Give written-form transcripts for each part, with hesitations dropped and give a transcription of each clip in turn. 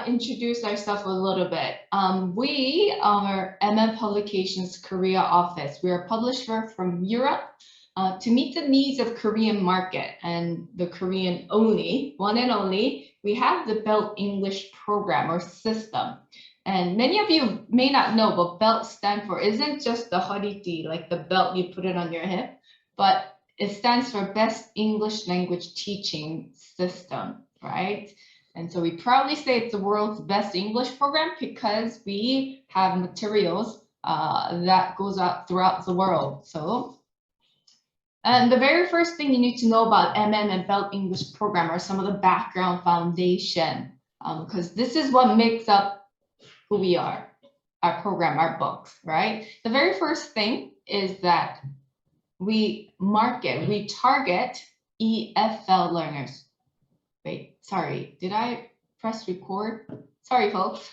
introduce ourselves a little bit. We are MM Publications Korea office. We are a publisher from Europe to meet the needs of Korean market and the Korean only, one and only. We have the Belt English program or system. And many of you may not know what BELT stands for. Isn't just the hoodie, like the belt you put it on your hip, but it stands for Best English Language Teaching System, right? And so we proudly say it's the world's best English program because we have materials that goes out throughout the world. So, and the very first thing you need to know about MM and Belt English program are some of the background foundation, because this is what makes up who we are, our program, our books, right? The very first thing is that we target EFL learners. Wait, sorry, did I press record? Sorry, folks.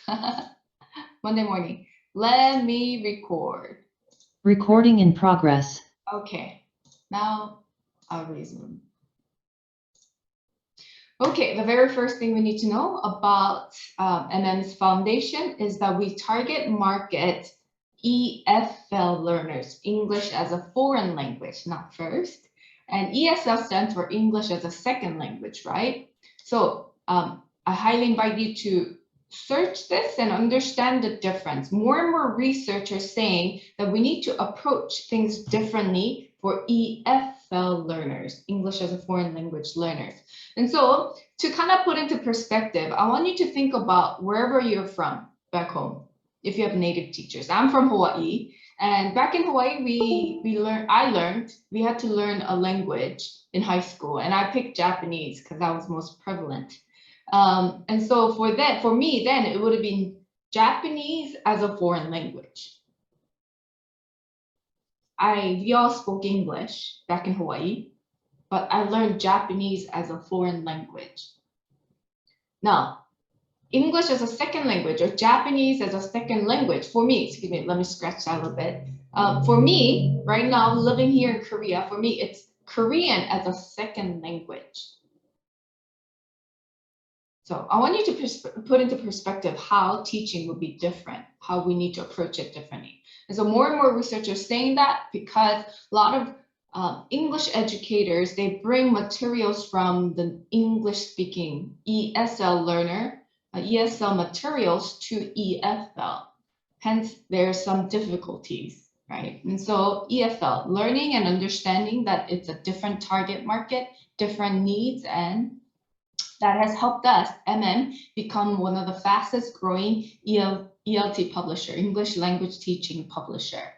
Monday morning. Let me record. Recording in progress. Okay, now I'll resume. Okay, the very first thing we need to know about MM's foundation is that we target market EFL learners, English as a foreign language, not first. And ESL stands for English as a second language, right? So I highly invite you to search this and understand the difference. More and more research are saying that we need to approach things differently for EFL learners, English as a foreign language learners. And so to kind of put into perspective, I want you to think about wherever you're from back home, if you have native teachers. I'm from Hawaii, and back in Hawaii, we had to learn a language in high school, and I picked Japanese because that was most prevalent. And so for me then, it would have been Japanese as a foreign language. We all spoke English back in Hawaii, but I learned Japanese as a foreign language. Now, English as a second language or Japanese as a second language, for me, excuse me, let me scratch that a little bit. For me, right now, living here in Korea, for me, it's Korean as a second language. So I want you to put into perspective how teaching would be different, how we need to approach it differently. And so more and more research are saying that because a lot of English educators, they bring materials from the English-speaking ESL learner, ESL materials to EFL. Hence, there's some difficulties, right? And so EFL, learning and understanding that it's a different target market, different needs, and that has helped us, MM, become one of the fastest growing ELT publisher, English language teaching publisher.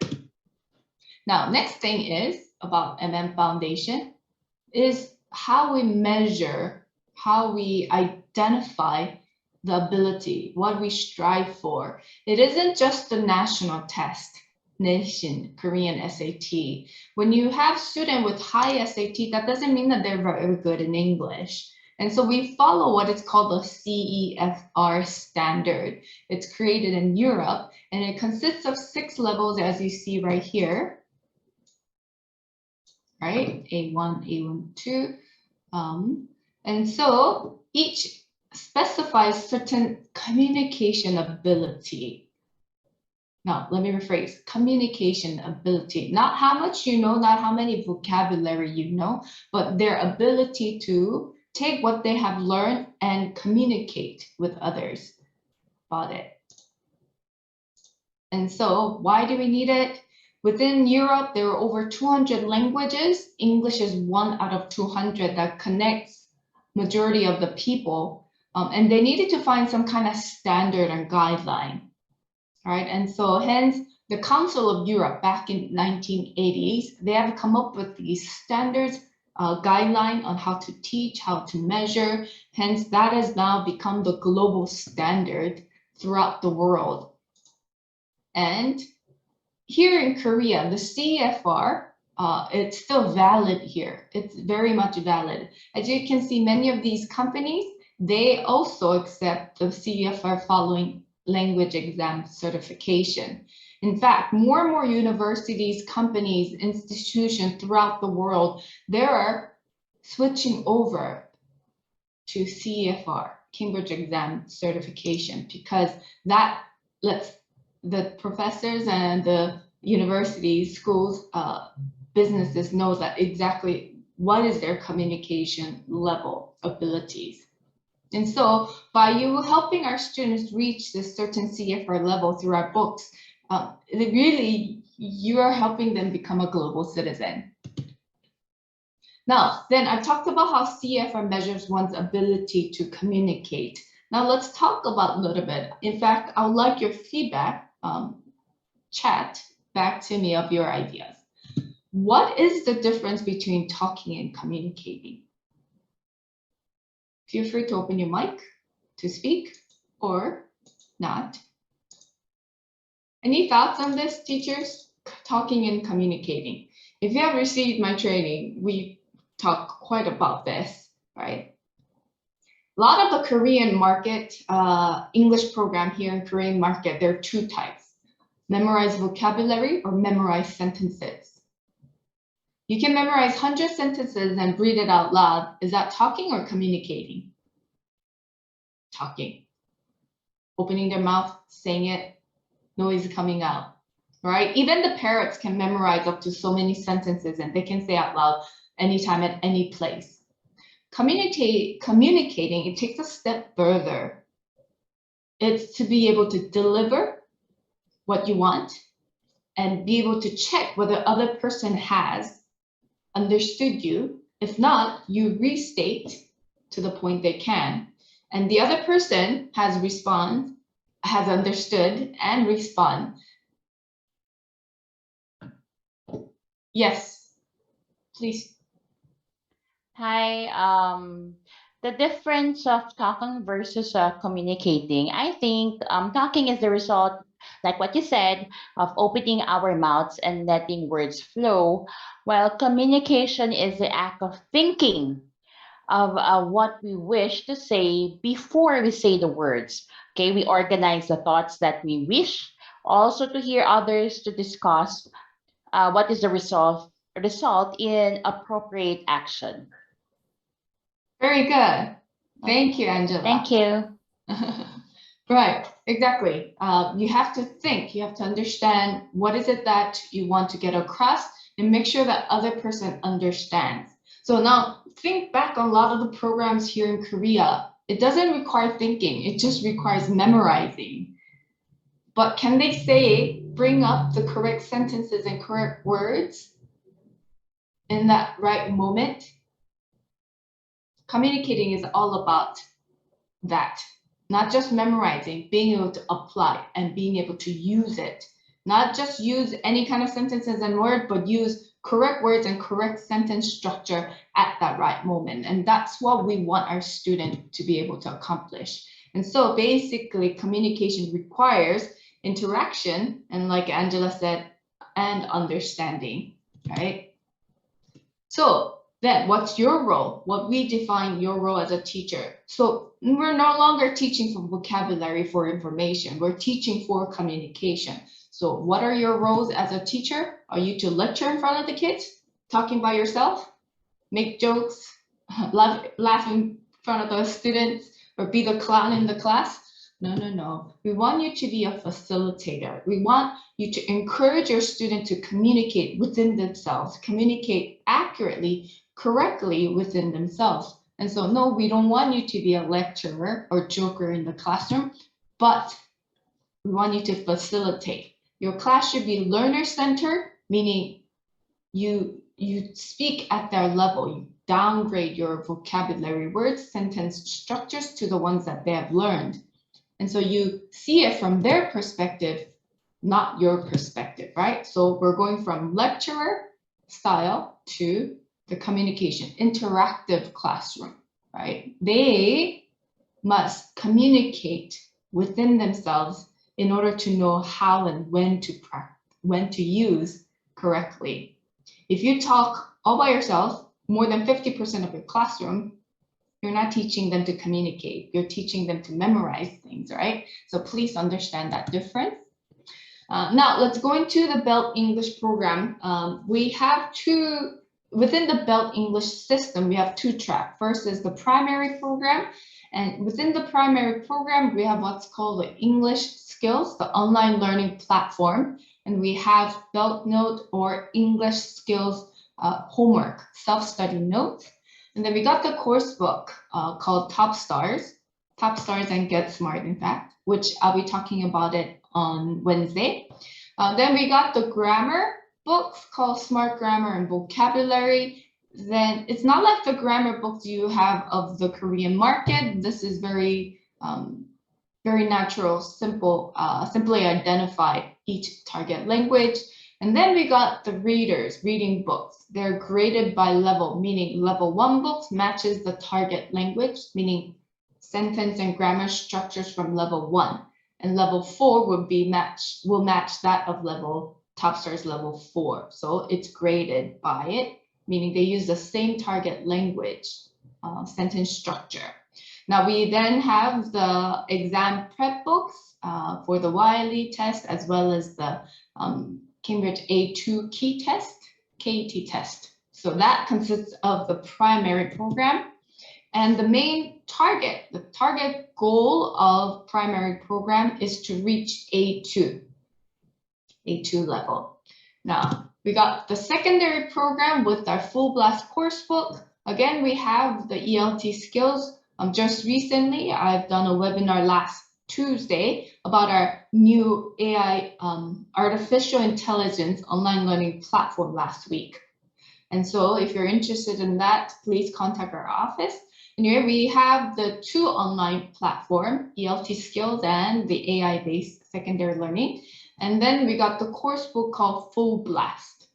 Now, next thing is about MM Foundation is how we measure, how we identify the ability, what we strive for. It isn't just the national test, nation, Korean SAT. When you have students with high SAT, that doesn't mean that they're very good in English. And so we follow what is called the CEFR standard. It's created in Europe, and it consists of 6 levels, as you see right here. Right, A1, A1, 2. And so each specifies certain communication ability. Now, let me rephrase, communication ability, not how much you know, not how many vocabulary you know, but their ability to take what they have learned and communicate with others about it. And so why do we need it? Within Europe, there are over 200 languages. English is 1 out of 200 that connects majority of the people. And they needed to find some kind of standard and guideline. All right, and so hence the Council of Europe back in 1980s, they have come up with these standards, guideline on how to teach, how to measure. Hence, that has now become the global standard throughout the world. And here in Korea, the CEFR, it's still valid here. It's very much valid. As you can see, many of these companies, they also accept the CEFR following language exam certification. In fact, more and more universities, companies, institutions throughout the world, they are switching over to CEFR. Cambridge exam certification, because that lets the professors and the universities, schools, businesses know that exactly what is their communication level abilities. And so by you helping our students reach this certain CFR level through our books, really you are helping them become a global citizen. Now, then I talked about how CFR measures one's ability to communicate. Now let's talk about a little bit. In fact, I would like your feedback, chat back to me of your ideas. What is the difference between talking and communicating? Feel free to open your mic to speak or not. Any thoughts on this, teachers? Talking and communicating. If you have received my training, we talk quite about this, right? A lot of the Korean market, English program here in Korean market, there are two types: memorize vocabulary or memorize sentences. You can memorize 100 sentences and read it out loud. Is that talking or communicating? Talking. Opening their mouth, saying it, noise coming out, right? Even the parrots can memorize up to so many sentences and they can say out loud anytime at any place. Communicating, it takes a step further. It's to be able to deliver what you want and be able to check whether other person has understood you. If not, you restate to the point they can. And the other person has understood and respond. Yes, please. Hi, the difference of talking versus communicating. I think talking is the result, like what you said, of opening our mouths and letting words flow, while communication is the act of thinking of what we wish to say before we say the words. Okay, we organize the thoughts that we wish, also to hear others, to discuss what is the result in appropriate action. Very good. Thank you, Angela. Thank you. Right, exactly. You have to think, you have to understand what is it that you want to get across and make sure that other person understands. So now think back on a lot of the programs here in Korea. It doesn't require thinking, it just requires memorizing. But can they bring up the correct sentences and correct words in that right moment? Communicating is all about that, not just memorizing, being able to apply and being able to use it. Not just use any kind of sentences and word, but use correct words and correct sentence structure at that right moment. And that's what we want our student to be able to accomplish. And so basically communication requires interaction, and like Angela said, and understanding, right? So then what's your role? What we define your role as a teacher. So we're no longer teaching for vocabulary, for information. We're teaching for communication. So what are your roles as a teacher? Are you to lecture in front of the kids, talking by yourself, make jokes, laugh in front of the students, or be the clown in the class? No. We want you to be a facilitator. We want you to encourage your student to communicate within themselves, communicate accurately, correctly within themselves. And so, no, we don't want you to be a lecturer or joker in the classroom, but we want you to facilitate. Your class should be learner-centered, meaning you speak at their level. You downgrade your vocabulary words, sentence structures to the ones that they have learned. And so you see it from their perspective, not your perspective, right? So we're going from lecturer style to the communication, interactive classroom, right? They must communicate within themselves in order to know how and when to use correctly. If you talk all by yourself, more than 50% of your classroom, you're not teaching them to communicate. You're teaching them to memorize things, right? So please understand that difference. Now let's go into the Belt English program. We have within the Belt English system, we have two tracks. First is the primary program, And within the primary program, we have what's called the English Skills, the online learning platform. And we have Belt Note or English Skills homework, self-study notes. And then we got the course book called Top Stars and Get Smart, in fact, which I'll be talking about it on Wednesday. Then we got the grammar books called Smart Grammar and Vocabulary. Then it's not like the grammar books you have of the Korean market. This is very natural, simple, simply identify each target language. And then we got the reading books. They're graded by level, meaning level 1 books matches the target language, meaning sentence and grammar structures from level 1. And level 4 will match that of Top Stars level 4. So it's graded by it, meaning they use the same target language, sentence structure. Now we then have the exam prep books for the Wiley test, as well as the Cambridge A2 KET test. So that consists of the primary program. And the main target, the target goal of primary program is to reach A2 level. Now, we got the secondary program with our full blast course book. Again, we have the ELT skills. Just recently, I've done a webinar last Tuesday about our new AI artificial intelligence online learning platform last week. And so if you're interested in that, please contact our office. And here we have the 2 online platform, ELT skills and the AI-based secondary learning. And then we got the course book called Full Blast.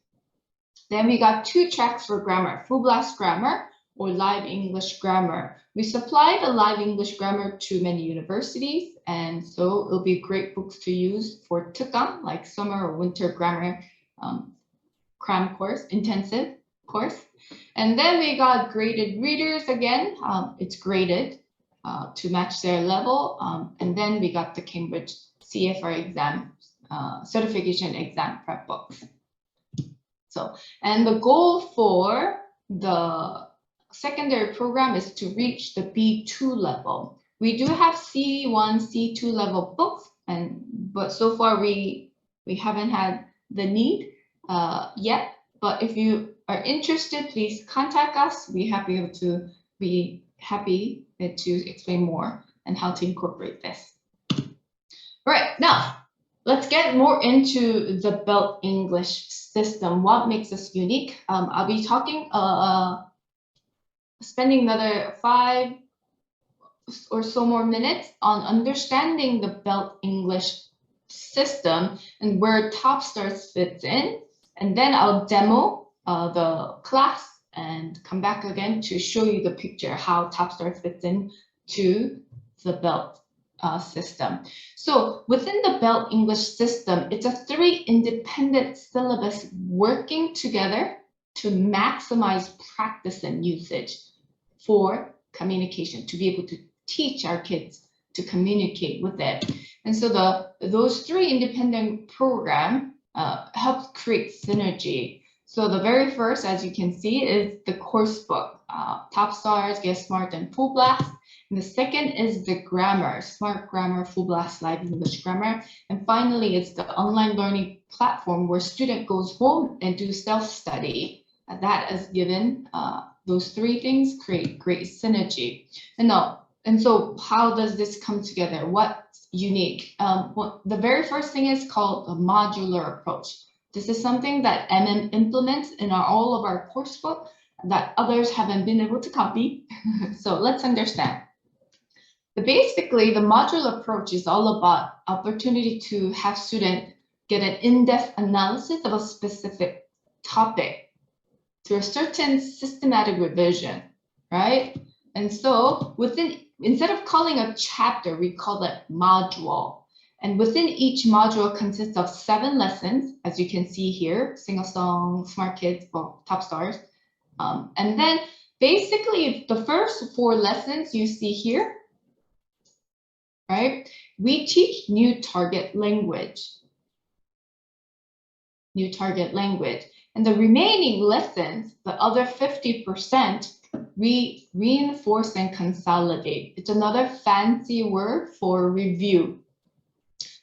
Then we got 2 tracks for grammar, Full Blast Grammar or Live English Grammar. We supply the Live English Grammar to many universities, and so it'll be great books to use for tukang, like summer or winter grammar cram course, intensive course. And then we got graded readers again. It's graded to match their level. And then we got the Cambridge CFR exam, certification exam prep books. So, and the goal for the secondary program is to reach the B2 level. We do have C1, C2 level books, but so far we haven't had the need yet. But if you are interested, please contact us. Be happy to explain more and how to incorporate this. All right, now let's get more into the Belt English system. What makes us unique? I'll be talking, spending another 5 or so more minutes on understanding the Belt English system and where Top Stars fits in. And then I'll demo the class and come back again to show you the picture, how Top Stars fits in to the Belt system. So within the Belt English system, it's a 3 independent syllabus working together to maximize practice and usage for communication, to be able to teach our kids to communicate with it. And so those 3 independent programs help create synergy. So the very first, as you can see, is the course book, Top Stars, Get Smart, and Full Blast. And the second is the grammar, Smart Grammar, Full Blast, Live English Grammar. And finally, it's the online learning platform where student goes home and do self-study. That is given, those 3 things create great synergy. And so how does this come together? What's unique? The very first thing is called a modular approach. This is something that MM implements in all of our course book that others haven't been able to copy. So let's understand. Basically, the modular approach is all about opportunity to have students get an in-depth analysis of a specific topic through a certain systematic revision, right? And so instead of calling a chapter, we call it module. And within each module consists of 7 lessons, as you can see here, Sing a Song, Smart Kids, well, Top Stars. And then basically the first 4 lessons you see here, right? We teach new target language. And the remaining lessons, the other 50%, reinforce and consolidate. It's another fancy word for review.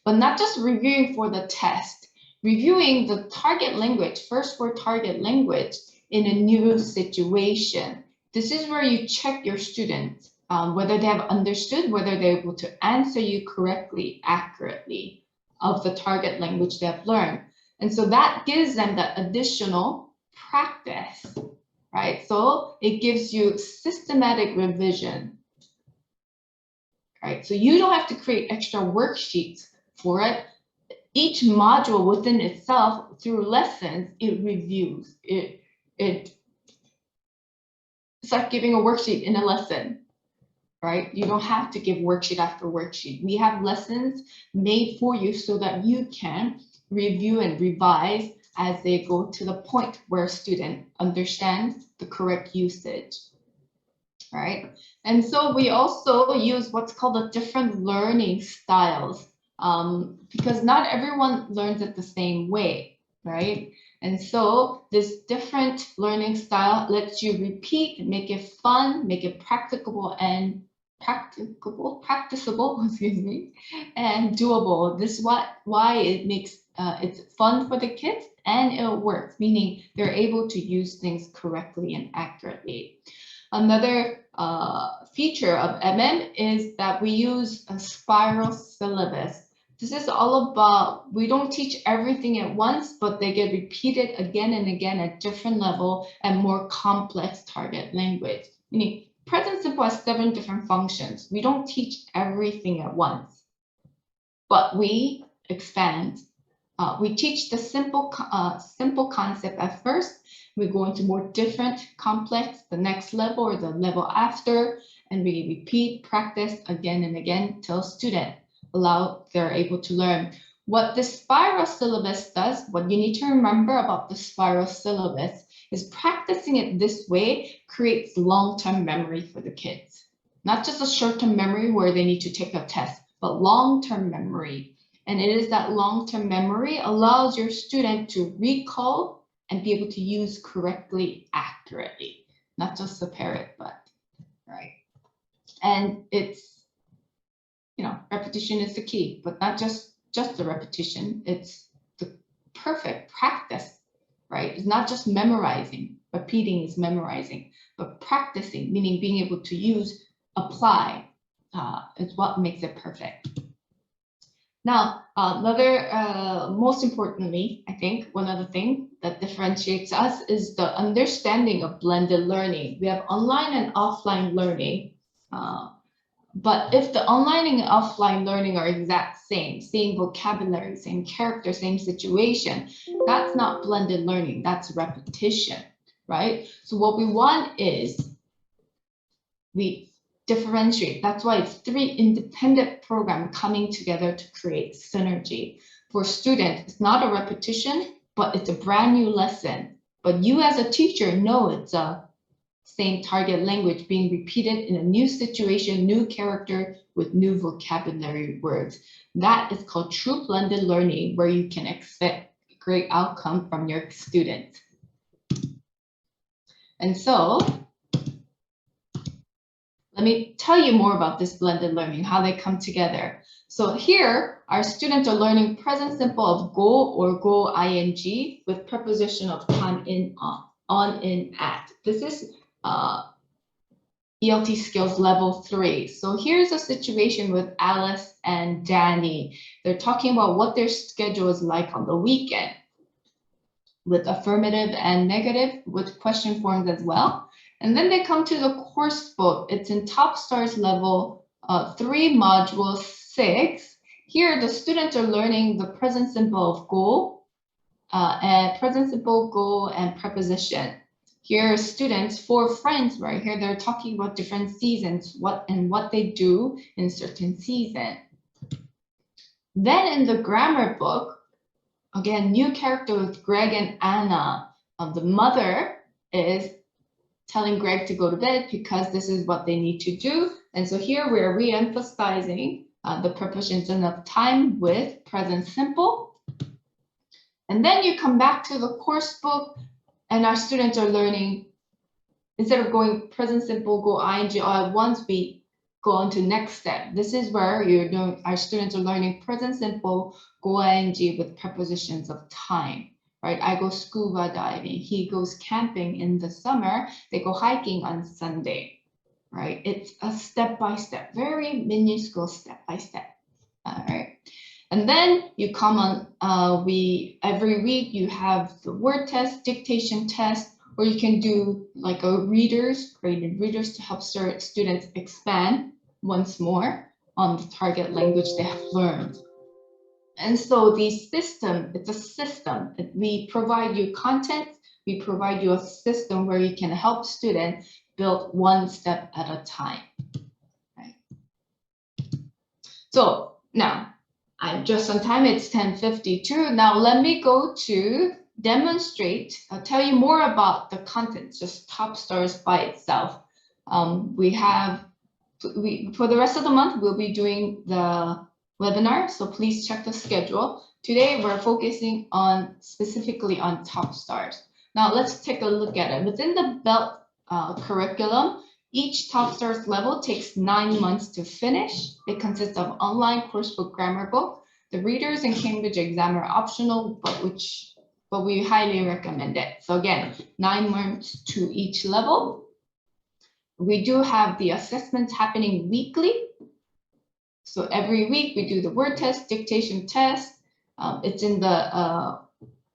But not just reviewing for the test, reviewing the target language, first word target language in a new situation. This is where you check your students, whether they have understood, whether they're able to answer you correctly, accurately of the target language they have learned. And so that gives them that additional practice, right? So it gives you systematic revision, right? So you don't have to create extra worksheets for it. Each module within itself, through lessons, it reviews. It's like giving a worksheet in a lesson, right? You don't have to give worksheet after worksheet. We have lessons made for you so that you can review and revise as they go to the point where a student understands the correct usage, right? And so we also use what's called the different learning styles, because not everyone learns it the same way, right? And so this different learning style lets you repeat, make it fun, make it practicable, practicable, excuse me, and doable. This is why it makes it's fun for the kids and it works, meaning they're able to use things correctly and accurately. Another feature of MM is that we use a spiral syllabus. This is all about, we don't teach everything at once, but they get repeated again and again at different level and more complex target language. Meaning present simple has 7 different functions. We don't teach everything at once, but we expand. We teach the simple concept at first. We go into more different, complex, the next level or the level after, and we repeat, practice again and again till student they're able to learn. What the spiral syllabus does, what you need to remember about the spiral syllabus is practicing it this way creates long-term memory for the kids. Not just a short-term memory where they need to take a test, but long-term memory. And it is that long-term memory allows your student to recall and be able to use correctly, accurately, not just the parrot, but right. And it's, repetition is the key, but not just the repetition. It's the perfect practice, right? It's not just memorizing. Repeating is memorizing, but practicing, meaning being able to apply, is what makes it perfect. Now, most importantly, I think one other thing that differentiates us is the understanding of blended learning. We have online and offline learning, but if the online and offline learning are exact same vocabulary, same character, same situation, that's not blended learning, that's repetition, right? So what we want is we differentiate. That's why it's 3 independent programs coming together to create synergy. For students, it's not a repetition, but it's a brand new lesson. But you as a teacher know it's a same target language being repeated in a new situation, new character with new vocabulary words. That is called true blended learning, where you can expect great outcome from your students. And so let me tell you more about this blended learning, how they come together. So here, our students are learning present simple of go or go ing with preposition of time in, on, in, at. This is ELT skills level 3. So here's a situation with Alice and Danny. They're talking about what their schedule is like on the weekend with affirmative and negative with question forms as well. And then they come to the course book. It's in Top Stars level 3, module 6. Here, the students are learning the present simple of go, and present simple go and preposition. Here, students, 4 friends right here, they're talking about different seasons, what they do in certain season. Then in the grammar book, again, new character with Greg and Anna. The mother is telling Greg to go to bed because this is what they need to do. And so here we're re-emphasizing the preposition of time with present simple. And then you come back to the course book and our students are learning instead of going present simple, go ing all at once, we go on to next step. This is where our students are learning present simple, go ing with prepositions of time, right? I go scuba diving, he goes camping in the summer, they go hiking on Sunday, right? It's a step-by-step, very minuscule step-by-step, all right? And then you come on, every week you have the word test, dictation test, or you can do like a graded readers to help students expand once more on the target language they have learned. And so it's a system. We provide you content, we provide you a system where you can help students build one step at a time. Right? So now, I'm just on time, it's 10:52. Now let me go to demonstrate, I'll tell you more about the content, just top stars by itself. For the rest of the month, we'll be doing the webinar, so please check the schedule. Today, we're focusing specifically on top stars. Now let's take a look at it. Within the BELT curriculum, each top stars level takes 9 months to finish. It consists of online coursebook grammar book. The readers and Cambridge exam are optional, but we highly recommend it. So again, 9 months to each level. We do have the assessments happening weekly. So every week we do the word test, dictation test. It's in the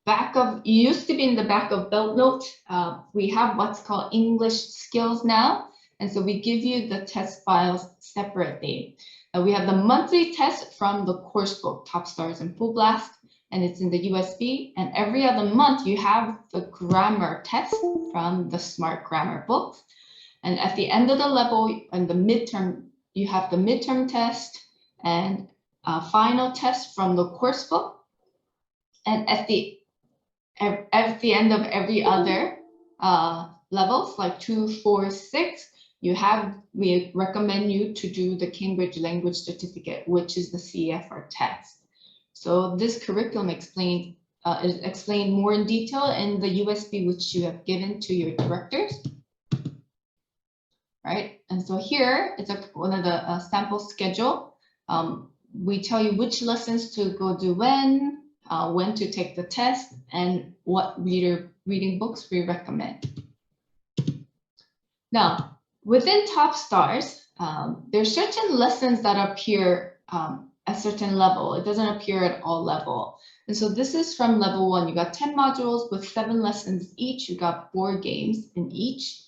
it used to be in the back of belt note. We have what's called English skills now. And so we give you the test files separately. We have the monthly test from the course book, Top Stars and Full Blast, and it's in the USB. And every other month you have the grammar test from the Smart Grammar books. And at the end of the level and the midterm, you have the midterm test and a final test from the course book. And at the end of every other levels, like 2, 4, 6, we recommend you to do the Cambridge Language Certificate, which is the CEFR test. So this curriculum is explained more in detail in the USB, which you have given to your directors. Right, and so here is one of the sample schedule. We tell you which lessons to go do when to take the test, and what reading books we recommend. Now, within Top Stars, there's certain lessons that appear at certain level. It doesn't appear at all level. And so this is from level 1. You got 10 modules with 7 lessons each. You got 4 games in each.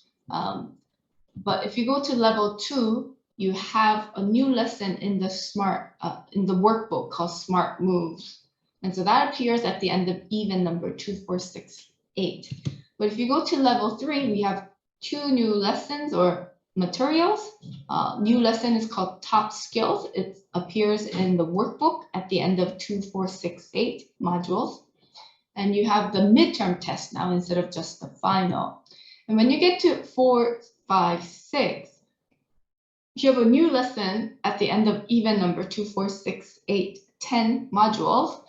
But if you go to level 2, you have a new lesson in the workbook called Smart Moves. And so that appears at the end of even number 2, 4, 6, 8. But if you go to level 3, we have 2 new lessons or materials. New lesson is called Top Skills. It appears in the workbook at the end of 2, 4, 6, 8 modules. And you have the midterm test now instead of just the final. And when you get to 4, 5, 6, you have a new lesson at the end of even number 2, 4, 6, 8, 10 modules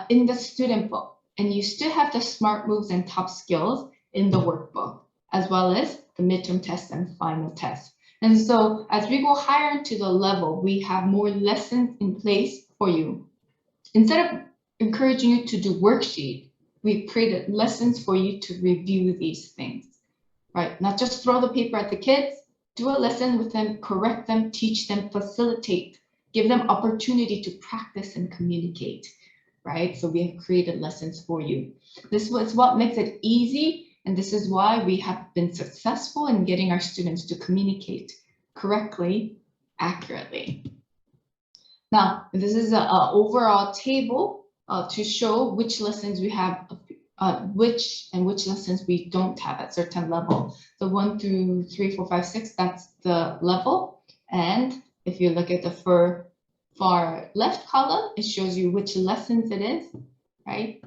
in the student book. And you still have the Smart Moves and Top Skills in the workbook, as well as the midterm test and final test. And so as we go higher into the level, we have more lessons in place for you. Instead of encouraging you to do worksheet, we've created lessons for you to review these things. Right, not just throw the paper at the kids, do a lesson with them, correct them, teach them, facilitate, give them opportunity to practice and communicate, right? So we have created lessons for you. This is what makes it easy, and this is why we have been successful in getting our students to communicate correctly, accurately. Now, this is an overall table to show which lessons we have which lessons we don't have at certain level. So 1 through 3, 4, 5, 6, that's the level. And if you look at the far left column, it shows you which lessons it is, right?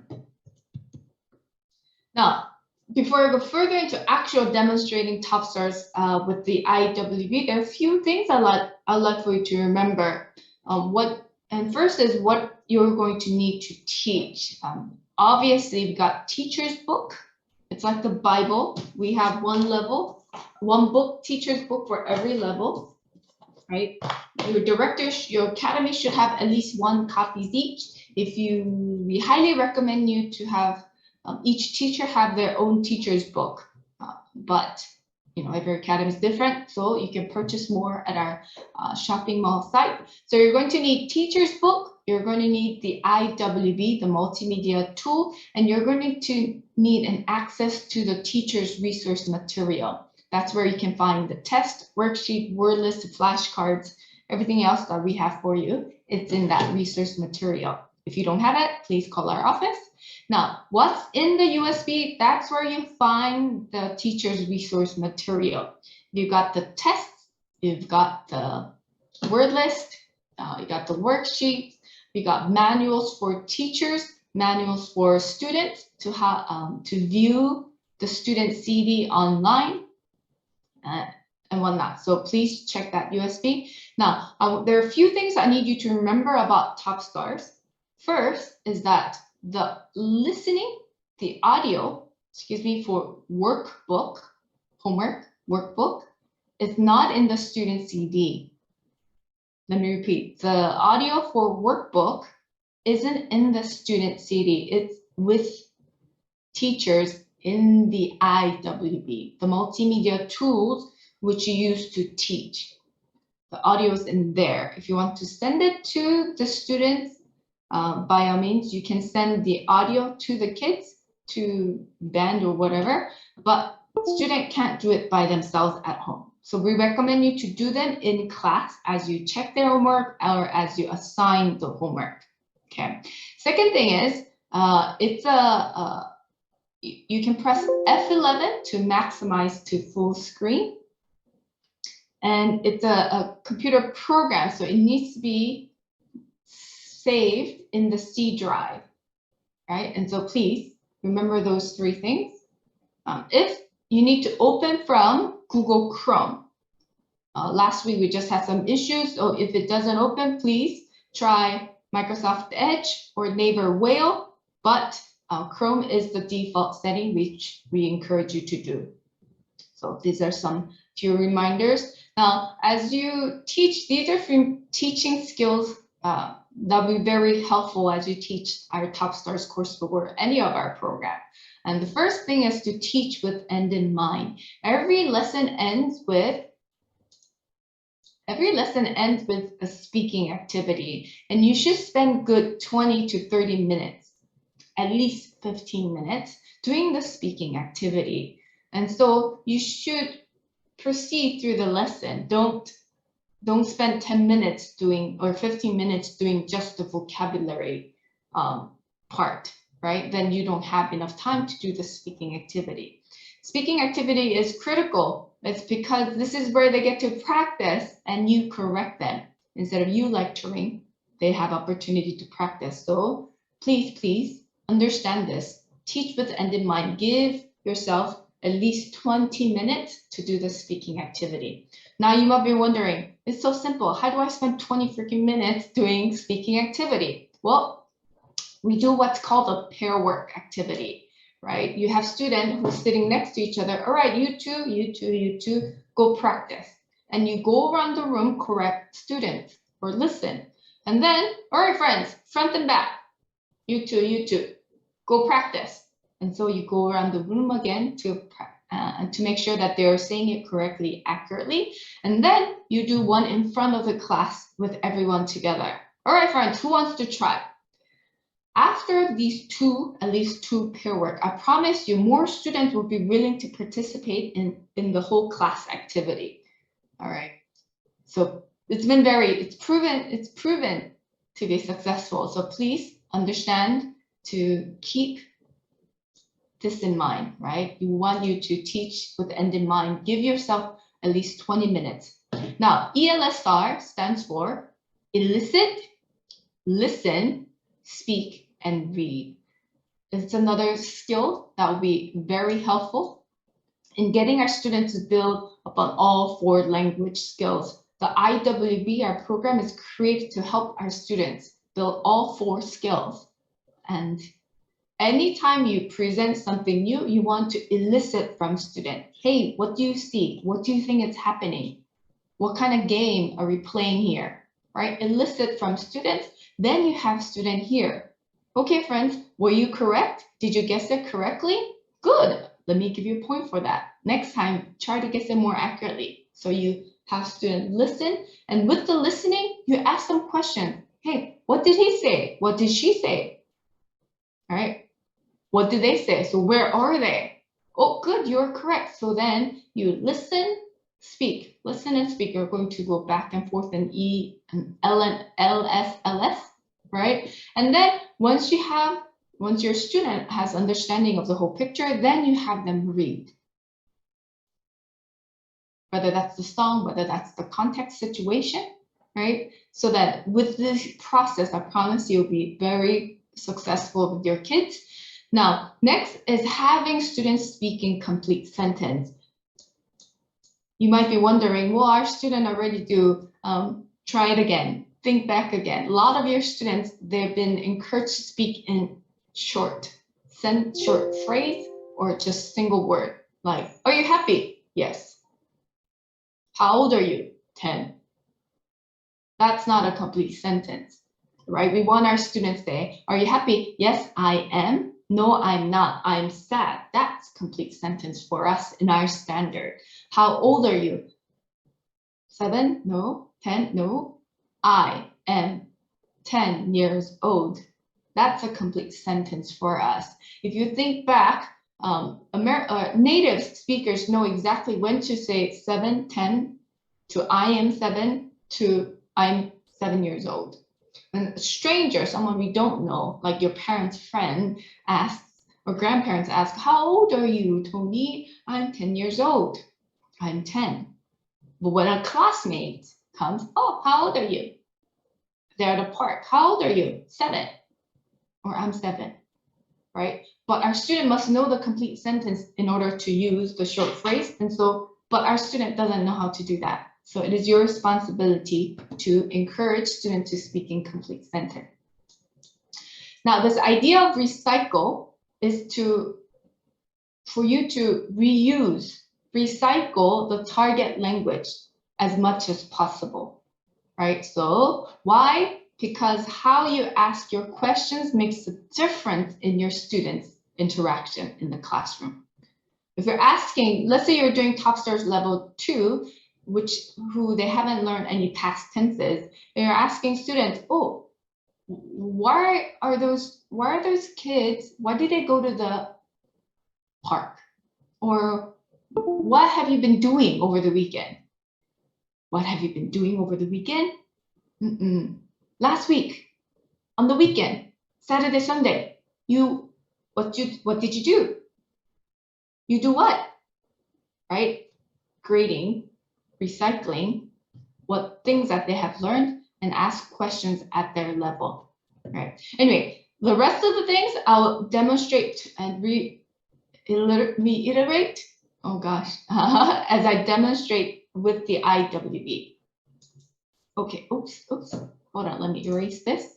Now, before I go further into actual demonstrating Top Stars with the IWB, there are a few things I'd like for you to remember. First is what you're going to need to teach. Obviously, we've got teacher's book. It's like the Bible. We have one level one book, teacher's book for every level, right? Your directors, your academy should have at least 1 copies each. We highly recommend you to have each teacher have their own teacher's book, but every academy is different, so you can purchase more at our shopping mall site. So you're going to need teacher's book, you're going to need the IWB, the multimedia tool, and you're going to need an access to the teacher's resource material. That's where you can find the test, worksheet, word list, flashcards, everything else that we have for you. It's in that resource material. If you don't have it, please call our office. Now, what's in the USB? That's where you find the teacher's resource material. You've got the tests, you've got the word list, you got the worksheets, you got manuals for teachers, manuals for students to view the student CD online and whatnot. So please check that USB. Now, there are a few things I need you to remember about Top Stars. First is that the listening, the audio, for workbook, homework, workbook, is not in the student CD. Let me repeat, the audio for workbook isn't in the student CD. It's with teachers in the IWB, the multimedia tools which you use to teach. The audio is in there. If you want to send it to the students, by all means, you can send the audio to the kids, to band or whatever, but student can't do it by themselves at home. So we recommend you to do them in class as you check their homework or as you assign the homework. Okay. Second thing is, you can press F11 to maximize to full screen. And it's a computer program, so it needs to be saved in the C drive, right? And so please remember those 3 things. If you need to open from Google Chrome, last week we just had some issues, so if it doesn't open, please try Microsoft Edge or Naver Whale, but Chrome is the default setting, which we encourage you to do. So these are some few reminders. Now, as you teach, these are teaching skills that'll be very helpful as you teach our Top Stars coursebook or any of our program. And the first thing is to teach with end in mind. Every lesson ends with a speaking activity, and you should spend good 20 to 30 minutes, at least 15 minutes, doing the speaking activity. And so you should proceed through the lesson. Don't spend 10 minutes doing or 15 minutes doing just the vocabulary part, right? Then you don't have enough time to do the speaking activity. Speaking activity is critical. It's because this is where they get to practice and you correct them. Instead of you lecturing, they have opportunity to practice. So please understand this. Teach with the end in mind. Give yourself at least 20 minutes to do the speaking activity. Now you might be wondering, it's so simple. How do I spend 20 freaking minutes doing speaking activity? Well, we do what's called a pair work activity, right? You have students who's sitting next to each other. All right, you two, go practice. And you go around the room, correct students or listen. And then, all right, friends, front and back, you two, go practice. And so you go around the room again to make sure that they're saying it correctly, accurately. And then you do one in front of the class with everyone together. All right, friends, who wants to try? After these at least two pair work, I promise you more students will be willing to participate in the whole class activity. All right. So it's proven to be successful. So please understand to keep this in mind, right? We want you to teach with the end in mind. Give yourself at least 20 minutes. Now, ELSR stands for elicit, listen, speak, and read. It's another skill that will be very helpful in getting our students to build upon all 4 language skills. The IWB, our program, is created to help our students build all 4 skills. And anytime you present something new, you want to elicit from student. Hey, what do you see? What do you think is happening? What kind of game are we playing here? Right? Elicit from students. Then you have student here. Okay, friends, were you correct? Did you guess it correctly? Good. Let me give you a point for that. Next time, try to guess it more accurately. So you have students listen, and with the listening, you ask them questions. Hey, what did he say? What did she say? All right. What did they say? So where are they? Oh, good, you're correct. So then you listen, speak, listen and speak. You're going to go back and forth in E and L and LS, right? And then once your student has understanding of the whole picture, then you have them read. Whether that's the song, whether that's the context situation, right? So that with this process, I promise you'll be very successful with your kids. Now, next is having students speak in complete sentence. You might be wondering, well, our student already do, try it again, think back again. A lot of your students, they've been encouraged to speak in short phrase or just single word, like, are you happy? Yes. How old are you? 10. That's not a complete sentence, right? We want our students to say, are you happy? Yes, I am. No, I'm not. I'm sad. That's complete sentence for us in our standard. How old are you? 7? No. 10? No. I am 10 years old. That's a complete sentence for us. If you think back, native speakers know exactly when to say 7, 10, to I am 7, to I'm 7 years old. And a stranger, someone we don't know, like your parents' friend asks, or grandparents ask, how old are you, Tony? I'm 10 years old. I'm 10. But when a classmate comes, oh, how old are you? They're at a park. How old are you? 7. Or I'm 7, right? But our student must know the complete sentence in order to use the short phrase. And so, but our student doesn't know how to do that. So it is your responsibility to encourage students to speak in complete sentence. Now, this idea of recycle is for you to recycle the target language as much as possible, right? So why? Because how you ask your questions makes a difference in your students' interaction in the classroom. If you're asking, let's say you're doing Top Stars level 2, who they haven't learned any past tenses, and you're asking students, oh, why are those kids, why did they go to the park? Or what have you been doing over the weekend? What have you been doing over the weekend? Last week, on the weekend, Saturday, Sunday, what did you do? You do what? Right? Grading, recycling, what things that they have learned, and ask questions at their level, right? Anyway, the rest of the things I'll demonstrate and reiterate, oh gosh, as I demonstrate with the IWB. Okay, oops, hold on, let me erase this.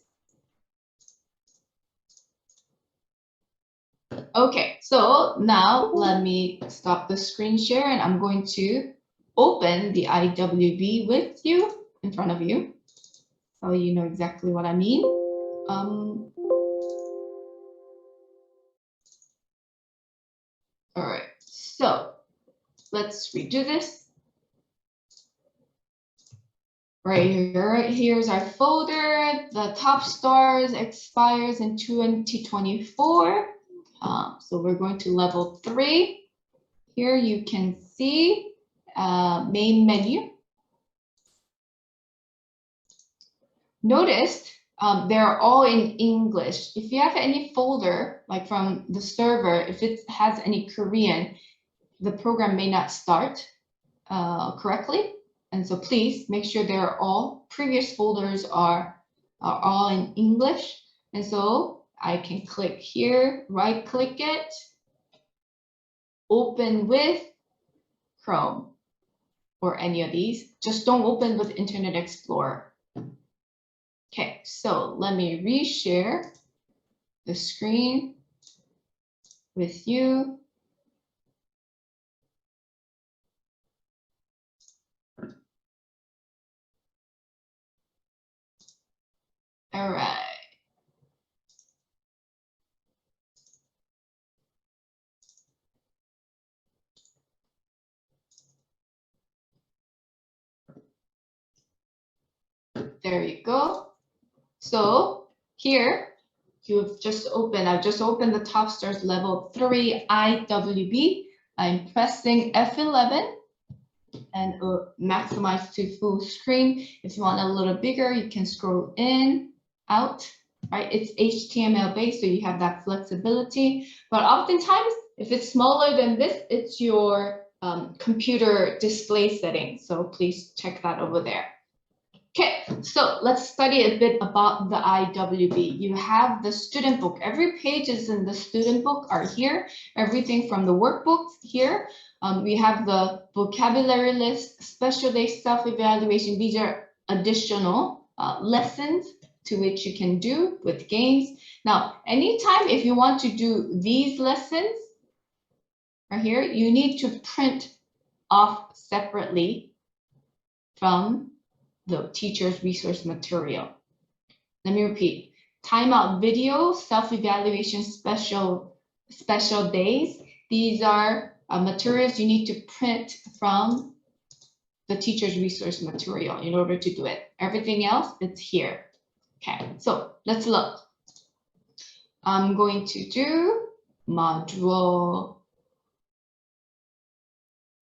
Okay, so now let me stop the screen share and I'm going to open the IWB with you in front of you, so you know exactly what I mean. All right, so let's redo this. Right here, here's our folder. The Top Stars expires in 2024. So we're going to level 3. Here you can see main menu. Notice they're all in English. If you have any folder, like from the server, if it has any Korean, the program may not start correctly. And so please make sure they're all, previous folders are all in English. And so I can click here, right click it, open with Chrome or any of these. Just don't open with Internet Explorer. Okay, so let me reshare the screen. with you. All right. There you go. So here I've just opened the top stars level 3 IWB. I'm pressing F11 and maximize to full screen. If you want a little bigger, you can scroll in, out, right? It's HTML based, so you have that flexibility. But oftentimes, if it's smaller than this, it's your computer display setting. So please check that over there. Okay, so let's study a bit about the IWB. You have the student book. Every page is in the student book are here. Everything from the workbooks here. We have the vocabulary list, special day self-evaluation. These are additional lessons to which you can do with games. Now, anytime if you want to do these lessons right here, you need to print off separately from the teacher's resource material. Let me repeat. Timeout video, self-evaluation special days. These are materials you need to print from the teacher's resource material in order to do it. Everything else, it's here. Okay, so let's look. I'm going to do module.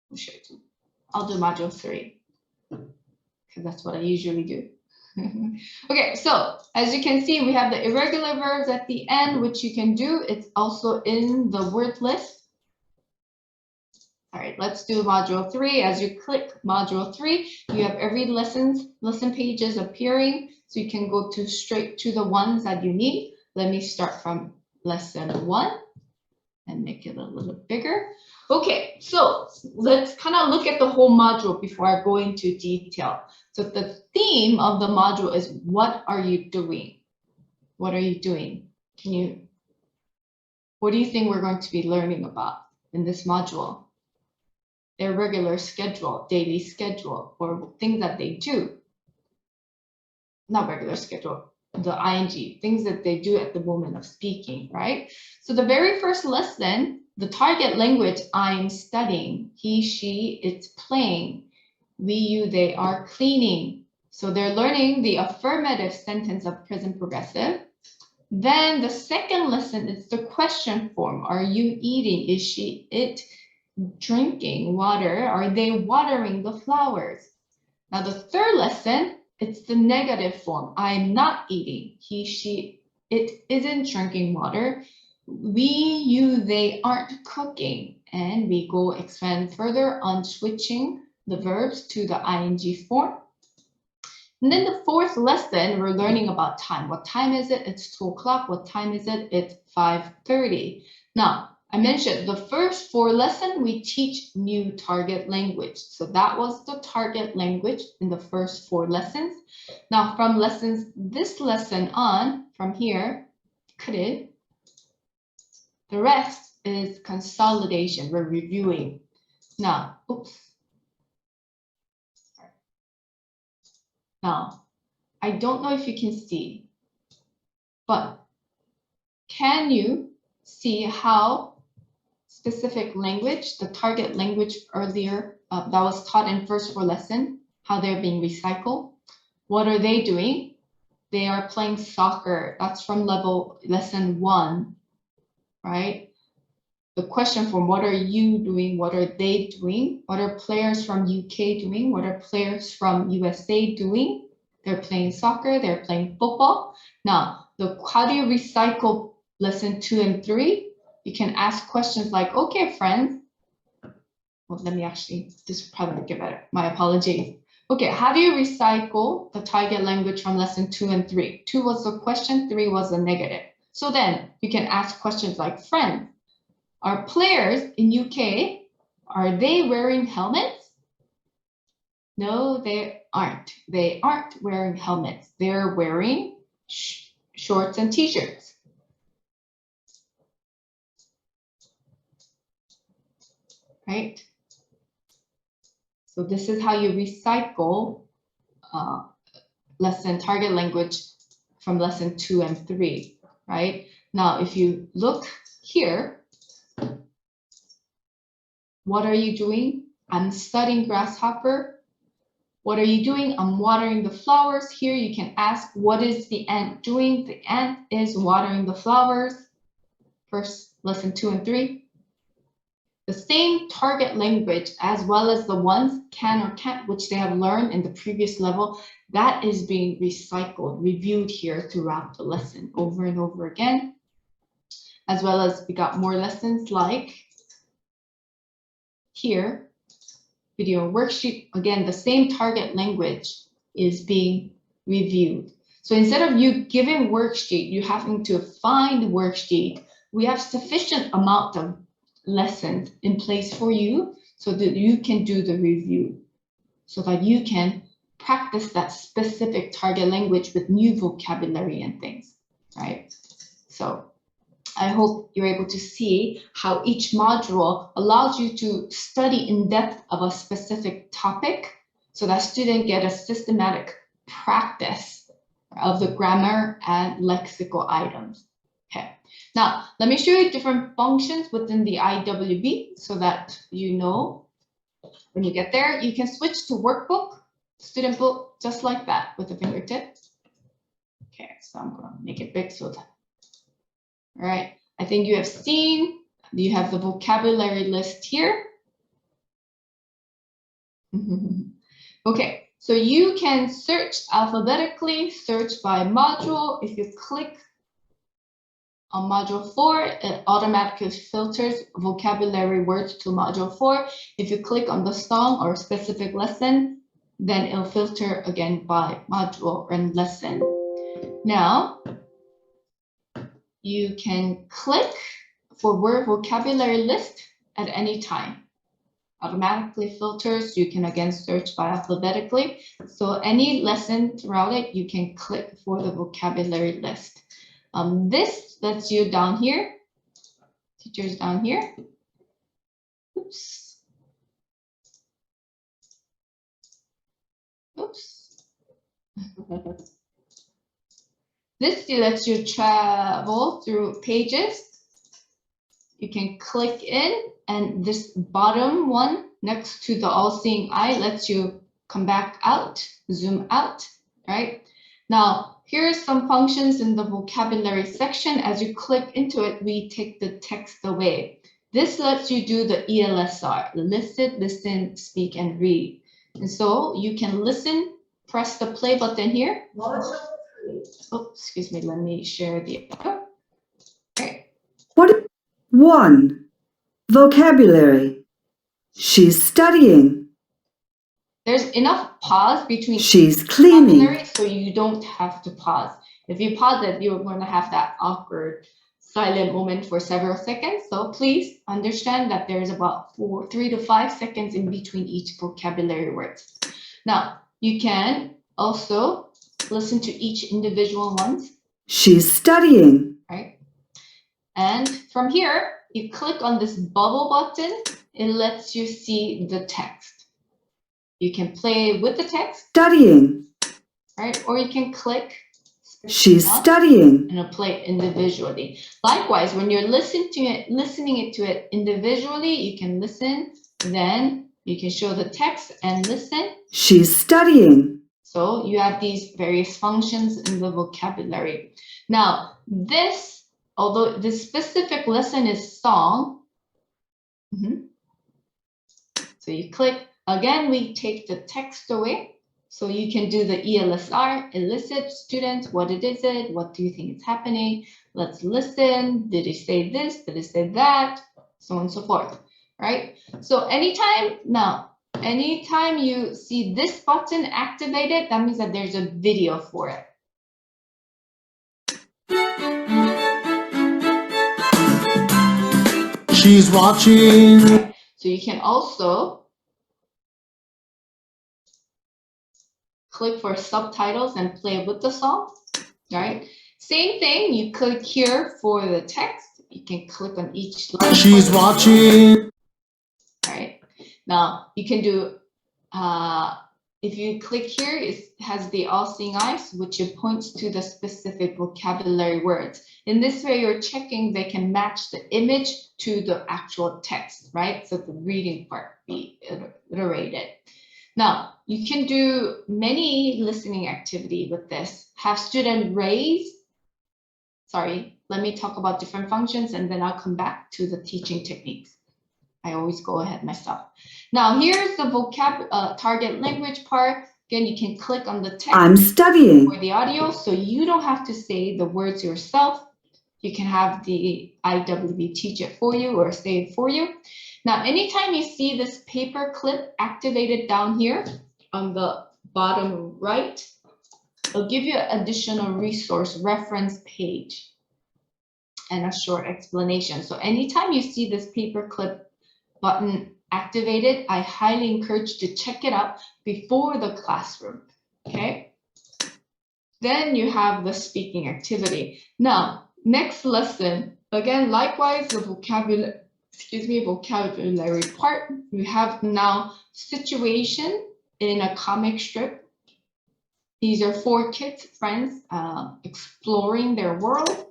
What should I do? I'll do module 3. That's what I usually do. Okay, so as you can see, we have the irregular verbs at the end, which you can do. It's also in the word list. All right, let's do module 3. As you click module 3, you have every lesson pages appearing, so you can go straight to the ones that you need. Let me start from lesson 1 and make it a little bigger. Okay, so let's kind of look at the whole module before I go into detail. So the theme of the module is, what are you doing? What are you doing? What do you think we're going to be learning about in this module? Their regular schedule, daily schedule, or things that they do. Not regular schedule, the ing, things that they do at the moment of speaking, right? So the very first lesson, the target language I'm studying, he, she, it's playing, we, you, they are cleaning. So they're learning the affirmative sentence of present progressive. Then the second lesson is the question form. Are you eating? Is she, it drinking water? Are they watering the flowers? Now the third lesson, it's the negative form. I'm not eating. He, she, it isn't drinking water. We, you, they aren't cooking. And we go expand further on switching the verbs to the ing form. And then the fourth lesson, we're learning about time. What time is it? It's 2 o'clock. What time is it? It's 5:30. Now, I mentioned the first 4 lessons, we teach new target language. So that was the target language in the first 4 lessons. Now from this lesson on, from here, the rest is consolidation. We're reviewing. Now, Now, I don't know if you can see, but can you see how specific language, the target language earlier that was taught in first 4 lesson, how they're being recycled? What are they doing? They are playing soccer. That's from lesson 1, right? The question form, what are you doing? What are they doing? What are players from UK doing? What are players from USA doing? They're playing soccer, they're playing football. Now, how do you recycle lesson 2 and 3? You can ask questions like, okay, friends. Well, this will probably make it better. My apologies. Okay, how do you recycle the target language from lesson 2 and 3? 2 was the question, 3 was the negative. So then you can ask questions like, friends, are players in UK, are they wearing helmets? No, they aren't. They aren't wearing helmets. They're wearing shorts and t-shirts. right? So this is how you recycle lesson target language from lesson 2 and 3, right? Now, if you look here, what are you doing? I'm studying grasshopper. What are you doing? I'm watering the flowers. Here you can ask, what is the ant doing? The ant is watering the flowers. First, lesson 2 and 3. The same target language as well as the ones can or can't, which they have learned in the previous level, that is being recycled, reviewed here throughout the lesson over and over again. As well as we got more lessons like here, video worksheet. Again, the same target language is being reviewed. So instead of you giving worksheet, you having to find the worksheet, we have sufficient amount of lessons in place for you so that you can do the review, so that you can practice that specific target language with new vocabulary and things, right? So I hope you're able to see how each module allows you to study in depth of a specific topic so that students get a systematic practice of the grammar and lexical items. Okay, now let me show you different functions within the IWB so that you know when you get there, you can switch to workbook, student book, just like that with the fingertip. Okay, so I'm going to make it big so that. All right, I think you have seen, you have the vocabulary list here. Okay, so you can search alphabetically, search by module. If you click on module 4, it automatically filters vocabulary words to module 4. If you click on the song or specific lesson, then it'll filter again by module and lesson. Now, you can click for word vocabulary list at any time. Automatically filters, you can again search by alphabetically. So any lesson throughout it, you can click for the vocabulary list. This lets you down here, teachers down here. Oops. Oops. This lets you travel through pages. You can click in, and this bottom one next to the all-seeing eye lets you come back out, zoom out, right? Now, here's some functions in the vocabulary section. As you click into it, we take the text away. This lets you do the ELSR, listen, listen, speak, and read. And so you can listen, press the play button here. Oh, excuse me, let me share the audio. Okay. What? 1. Vocabulary. She's studying. There's enough pause between She's cleaning. vocabulary, so you don't have to pause. If you pause it, you're going to have that awkward silent moment for several seconds. So please understand that there's about 3 to 5 seconds in between each vocabulary word. Now, you can also listen to each individual ones. She's studying. Right? And from here, you click on this bubble button. It lets you see the text. You can play with the text. Studying. Right? Or you can click. She's studying. And play it individually. Likewise, when you're listening to it individually, you can listen. Then you can show the text and listen. She's studying. So you have these various functions in the vocabulary. Now, this, although this specific lesson is song, so you click, again, we take the text away. So you can do the ELSR, elicit students, what is it? What do you think is happening? Let's listen. Did he say this? Did he say that? So on and so forth, right? So anytime you see this button activated, that means that there's a video for it. She's watching. So you can also click for subtitles and play with the song, right? Same thing, you click here for the text. You can click on each line. She's watching. Right? Now you can do, if you click here, it has the all-seeing eyes, which it points to the specific vocabulary words. In this way, you're checking they can match the image to the actual text, right? So the reading part be iterated. Now, you can do many listening activity with this. Have student raise. Sorry, let me talk about different functions and then I'll come back to the teaching techniques. I always go ahead myself. Now, here's the target language part. Again, you can click on the text I'm studying. or the audio, so you don't have to say the words yourself. You can have the IWB teach it for you or say it for you. Now, anytime you see this paper clip activated down here on the bottom right, it'll give you an additional resource reference page and a short explanation. So anytime you see this paper clip button activated, I highly encourage you to check it out before the classroom, okay? Then you have the speaking activity. Now, next lesson, again, likewise, the vocabulary part. We have now situation in a comic strip. These are 4 kids, friends, exploring their world.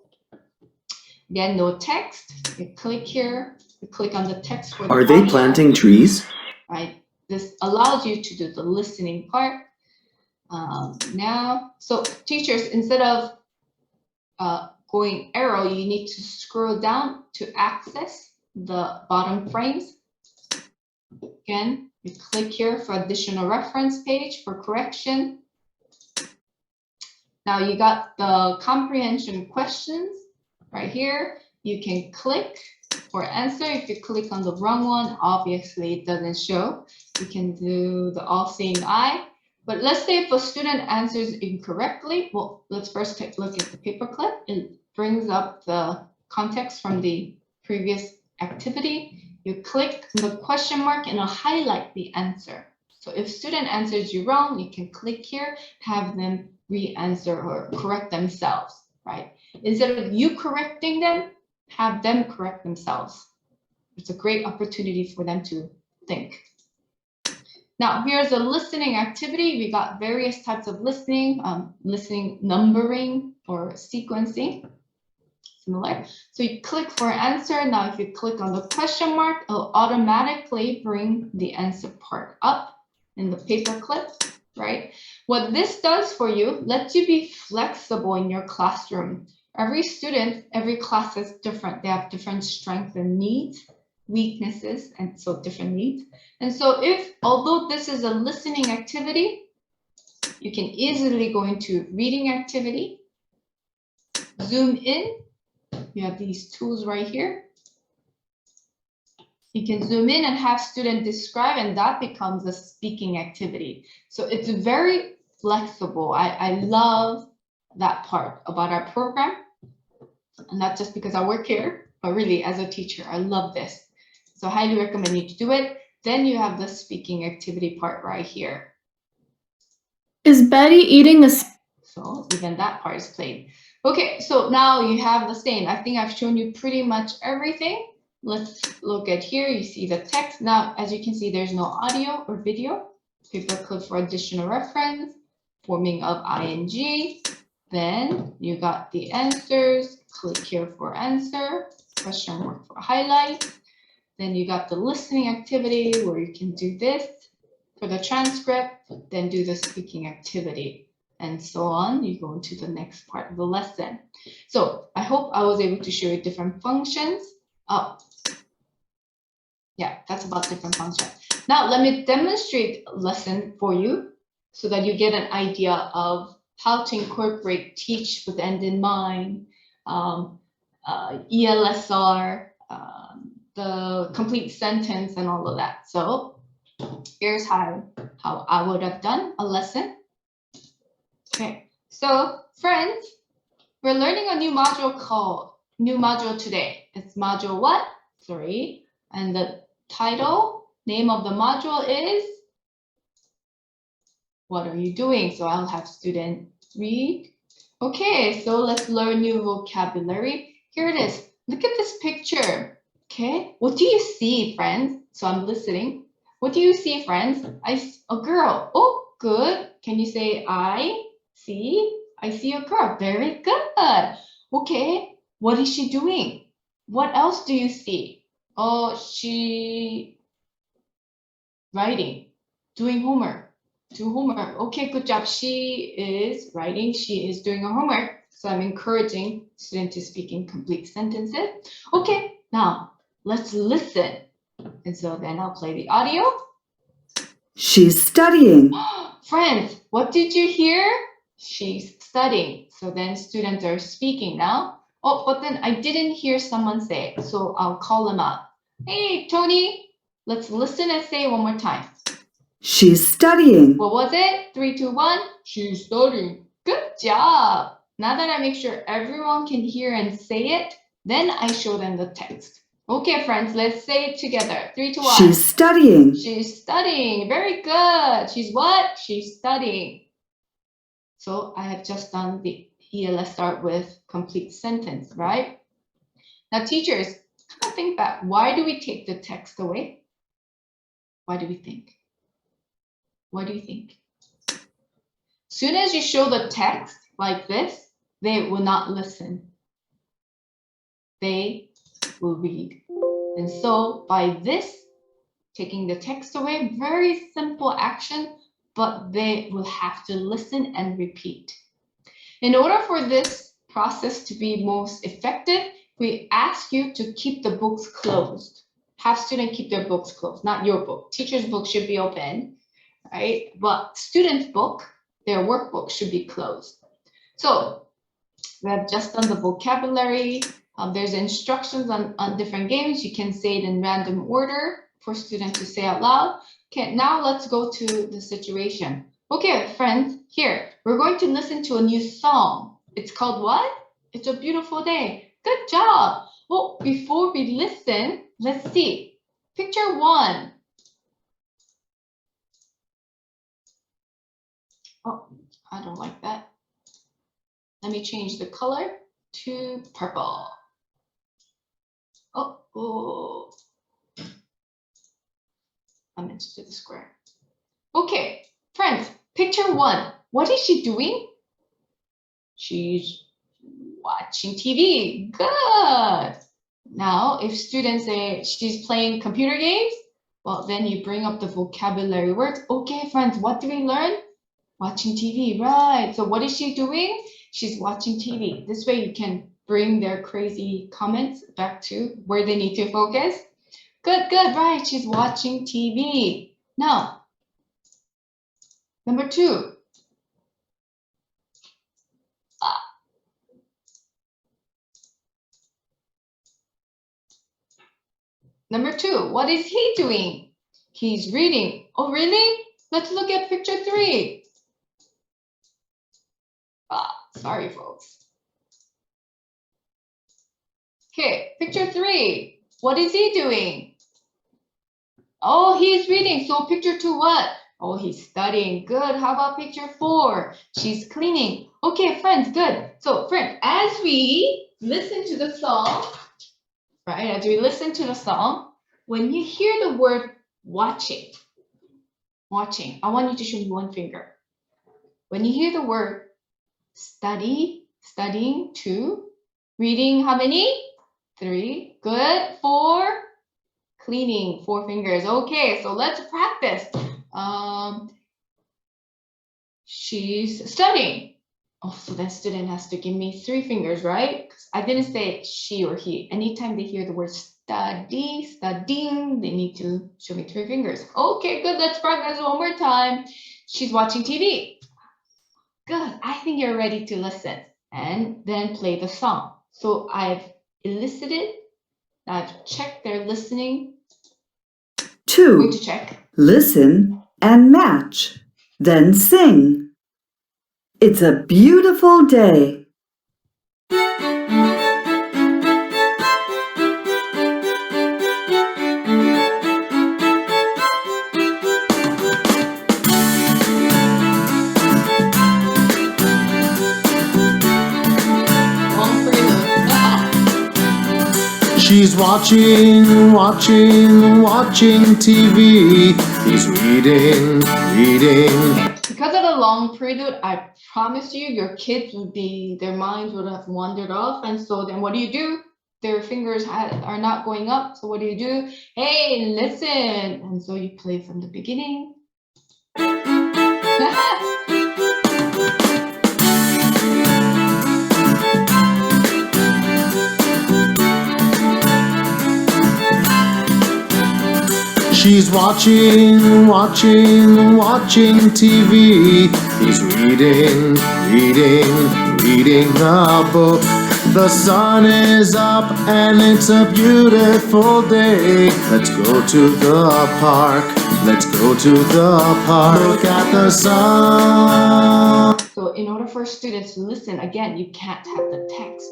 Again, no text. You click here. You click on the text for the Are they audio, planting trees? right? This allows you to do the listening part. Now, so teachers, instead of going arrow, you need to scroll down to access the bottom frames. Again, you click here for additional reference page for correction. Now you got the comprehension questions right here. You can click for answer. If you click on the wrong one, obviously it doesn't show. You can do the all-seeing eye. But let's say if a student answers incorrectly, well, let's first take a look at the paper clip. It brings up the context from the previous activity. You click the question mark and it'll highlight the answer. So if student answers you wrong, you can click here, have them re-answer or correct themselves, right? Instead of you correcting them, have them correct themselves. It's a great opportunity for them to think. Now, here's a listening activity. We got various types of listening, listening numbering or sequencing, similar. So you click for answer. Now, if you click on the question mark, it'll automatically bring the answer part up in the paper clip, right? What this does for you, lets you be flexible in your classroom. Every student, every class is different. They have different strengths and needs, weaknesses, and so different needs. And so if, although this is a listening activity, you can easily go into reading activity, zoom in. You have these tools right here. You can zoom in and have student describe, and that becomes a speaking activity. So it's very flexible. I love that part about our program. And not just because I work here, but really as a teacher, I love this. So I highly recommend you to do it. Then you have the speaking activity part right here. Is Betty eating a... So even that part is played. Okay, so now you have the same. I think I've shown you pretty much everything. Let's look at here. You see the text. Now, as you can see, there's no audio or video. Paper clip for additional reference, forming of ing. Then you got the answers. Click here for answer, question mark for highlight. Then you got the listening activity where you can do this for the transcript, then do the speaking activity, and so on. You go into the next part of the lesson. So I hope I was able to show you different functions. Oh, yeah, that's about different functions. Now let me demonstrate a lesson for you so that you get an idea of how to incorporate teach with end in mind, ELSR, the complete sentence and all of that. So here's how I would have done a lesson. Okay, so friends, we're learning a new module today. It's module what? 3. And the title, name of the module is What Are You Doing? So I'll have student read. Okay, so let's learn new vocabulary. Here it is. Look at this picture. Okay, what do you see, friends? So I'm listening. What do you see, friends? A girl. Oh, good. Can you say I see? I see a girl. Very good. Okay. What is she doing? What else do you see? Oh, she writing, doing homework. Do homework. Okay, good job. She is writing. She is doing her homework. So I'm encouraging students to speak in complete sentences. Okay, now let's listen. And so then I'll play the audio. She's studying. Friends, what did you hear? She's studying. So then students are speaking now. Oh, but then I didn't hear someone say it. So I'll call them out. Hey, Tony, let's listen and say it one more time. She's studying. What was it? 3, 2, 1. She's studying. Good job. Now that I make sure everyone can hear and say it, then I show them the text. Okay, friends, let's say it together. 3, 2, 1. She's studying. She's studying. Very good. She's what? She's studying. So I have just done the ELS start with complete sentence, right? Now, teachers, kind of think back. Why do we take the text away? Why do we think? What do you think? Soon as you show the text like this, they will not listen. They will read. And so by this, taking the text away, very simple action, but they will have to listen and repeat. In order for this process to be most effective, we ask you to keep the books closed. Have students keep their books closed, not your book. Teacher's book should be open, right? But student's book, their workbook should be closed. So we have just done the vocabulary. There's instructions on different games. You can say it in random order for students to say out loud. Okay, now let's go to the situation. Okay, friends, here, we're going to listen to a new song. It's called what? It's a Beautiful Day. Good job. Well, before we listen, let's see. Picture 1. Oh, I don't like that. Let me change the color to purple. Oh. I meant to do the square. Okay, friends, picture 1. What is she doing? She's watching TV. Good. Now, if students say she's playing computer games, well, then you bring up the vocabulary words. Okay, friends, what do we learn? Watching TV, right. So what is she doing? She's watching TV. This way you can bring their crazy comments back to where they need to focus. Good, right. She's watching TV. Now, number 2. Number 2, what is he doing? He's reading. Oh, really? Let's look at picture 3. Sorry, folks. Okay, picture 3. What is he doing? Oh, he's reading. So picture 2, what? Oh, he's studying. Good. How about picture 4? She's cleaning. Okay, friends, good. So, friends, as we listen to the song, right? As we listen to the song, when you hear the word watching, I want you to show me one finger. When you hear the word studying, 2, reading, how many? 3, good, 4, cleaning, 4 fingers. Okay, so let's practice. She's studying. Oh, so that student has to give me 3 fingers, right? Because I didn't say she or he. Anytime they hear the word studying, they need to show me 3 fingers. Okay, good. Let's practice one more time. She's watching TV. Good. I think you're ready to listen and then play the song. So I've elicited, I've checked their listening. 2. Going to check. Listen and match. Then sing. It's a beautiful day. She's watching TV. He's reading. Because of the long prelude, I promise you, your kids would be, their minds would have wandered off. And so then what do? Their fingers are not going up. So what do? Hey, listen. And so you play from the beginning. She's watching TV. He's reading a book. The sun is up and it's a beautiful day. Let's go to the park. Look at the sun. So in order for students to listen, again, you can't have the text.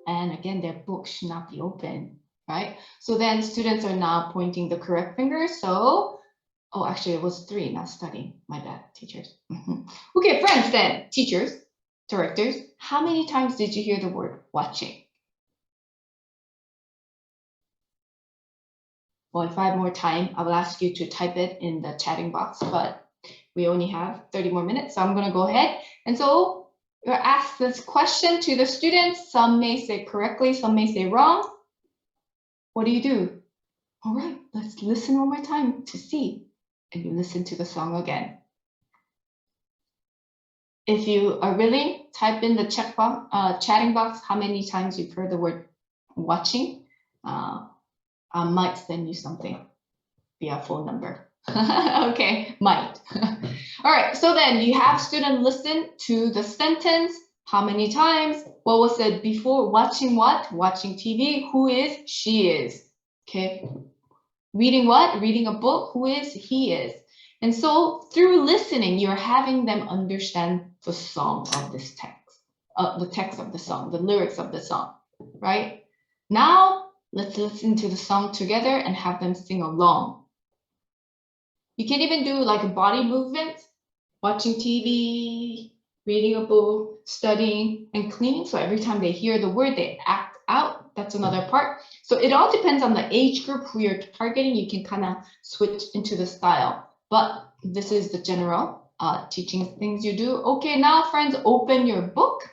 And again, their book should not be open, right? So then students are now pointing the correct finger. So, oh, actually it was 3, not studying. My bad, teachers. Okay, friends then, teachers, directors, how many times did you hear the word watching? Well, if I have more time, I will ask you to type it in the chatting box, but we only have 30 more minutes, so I'm going to go ahead. And so you're asked this question to the students. Some may say correctly, some may say wrong. What do? All right, let's listen one more time to see. And you listen to the song again. If you are willing, type in the chatting box how many times you've heard the word watching. I might send you something via phone number. Okay, might. All right, so then you have student listen to the sentence. How many times? What was said before? Watching what? Watching TV. Who is? She is. Okay. Reading what? Reading a book. Who is? He is. And so through listening, you're having them understand the song of this text, the text of the song, the lyrics of the song, right? Now, let's listen to the song together and have them sing along. You can even do like a body movement, watching TV, reading a book, studying, and cleaning. So every time they hear the word, they act out. That's another part. So it all depends on the age group who you're targeting. You can kind of switch into the style. But this is the general teaching things you do. Okay, now friends, open your book.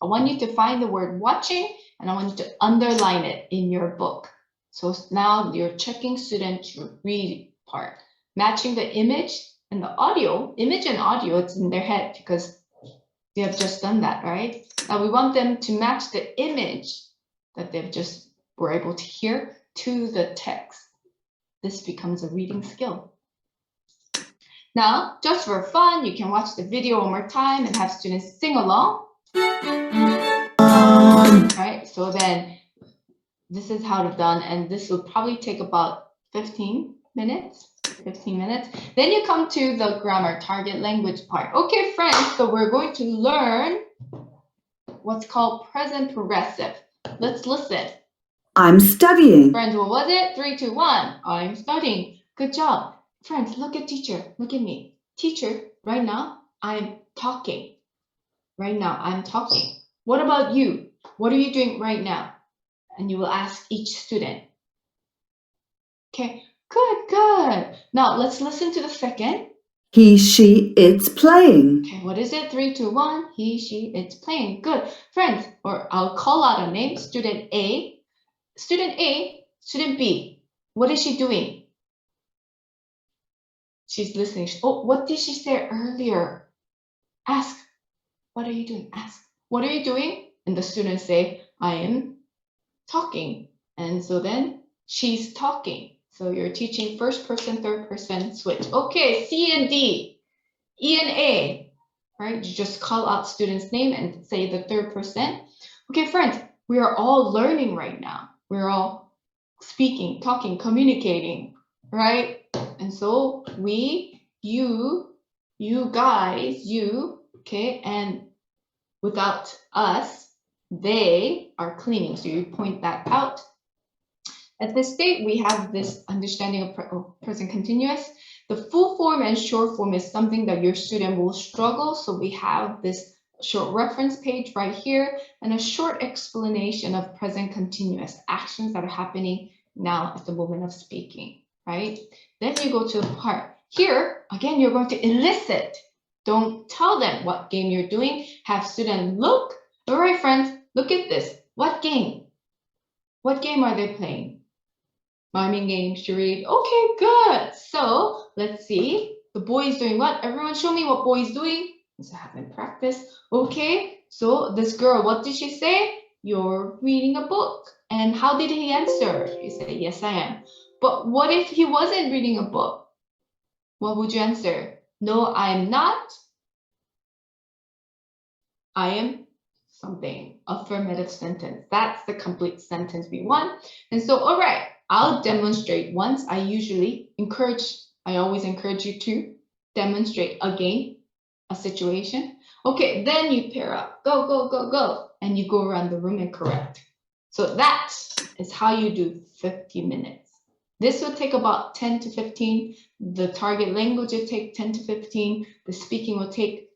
I want you to find the word watching and I want you to underline it in your book. So now you're checking student to read part, matching the image and the audio. Image and audio, it's in their head because they have just done that, right? Now we want them to match the image that they've just were able to hear to the text. This becomes a reading skill. Now, just for fun, you can watch the video one more time and have students sing along. Right, so then this is how it's done, and this will probably take about 15 minutes. Then you come to the grammar target language part. Okay, friends, so we're going to learn what's called present progressive. Let's listen. I'm studying. Friends, what was it? 3, 2, 1. I'm studying. Good job. Friends, look at teacher. Look at me. Teacher, right now, I'm talking. Right now, I'm talking. What about you? What are you doing right now? And you will ask each student. Okay, good. Now, let's listen to the second. He, she, it's playing. Okay, what is it? 3, 2, 1. He, she, it's playing. Good. Friends, or I'll call out a name. Student A. Student A, student B. What is she doing? She's listening. Oh, what did she say earlier? Ask. What are you doing? Ask. What are you doing? And the students say, I am talking. And so then she's talking. So you're teaching first person, third person switch. Okay, C and D, E and A, right? You just call out student's name and say the third person. Okay, friends, we are all learning right now. We're all speaking, talking, communicating, right? And so we, you guys, you, okay, and without us, they are cleaning. So you point that out. At this state, we have this understanding of present continuous. The full form and short form is something that your student will struggle. So we have this short reference page right here, and a short explanation of present continuous actions that are happening now at the moment of speaking, right? Then you go to the part. Here, again, you're going to elicit. Don't tell them what game you're doing. Have students look. All right, friends, look at this. What game? What game are they playing? Miming game, charade. Okay, good. So let's see. The boy is doing what? Everyone show me what boy is doing. So having practice. Okay, so this girl, what did she say? You're reading a book. And how did he answer? He said, yes, I am. But what if he wasn't reading a book? What would you answer? No, I'm not. I am something. Affirmative sentence. That's the complete sentence we want. And so, all right, I'll demonstrate once. I always encourage you to demonstrate again a situation. Okay, then you pair up. Go, go, go, go. And you go around the room and correct. So that is how you do 50 minutes. This will take about 10 to 15. The target language will take 10 to 15. The speaking will take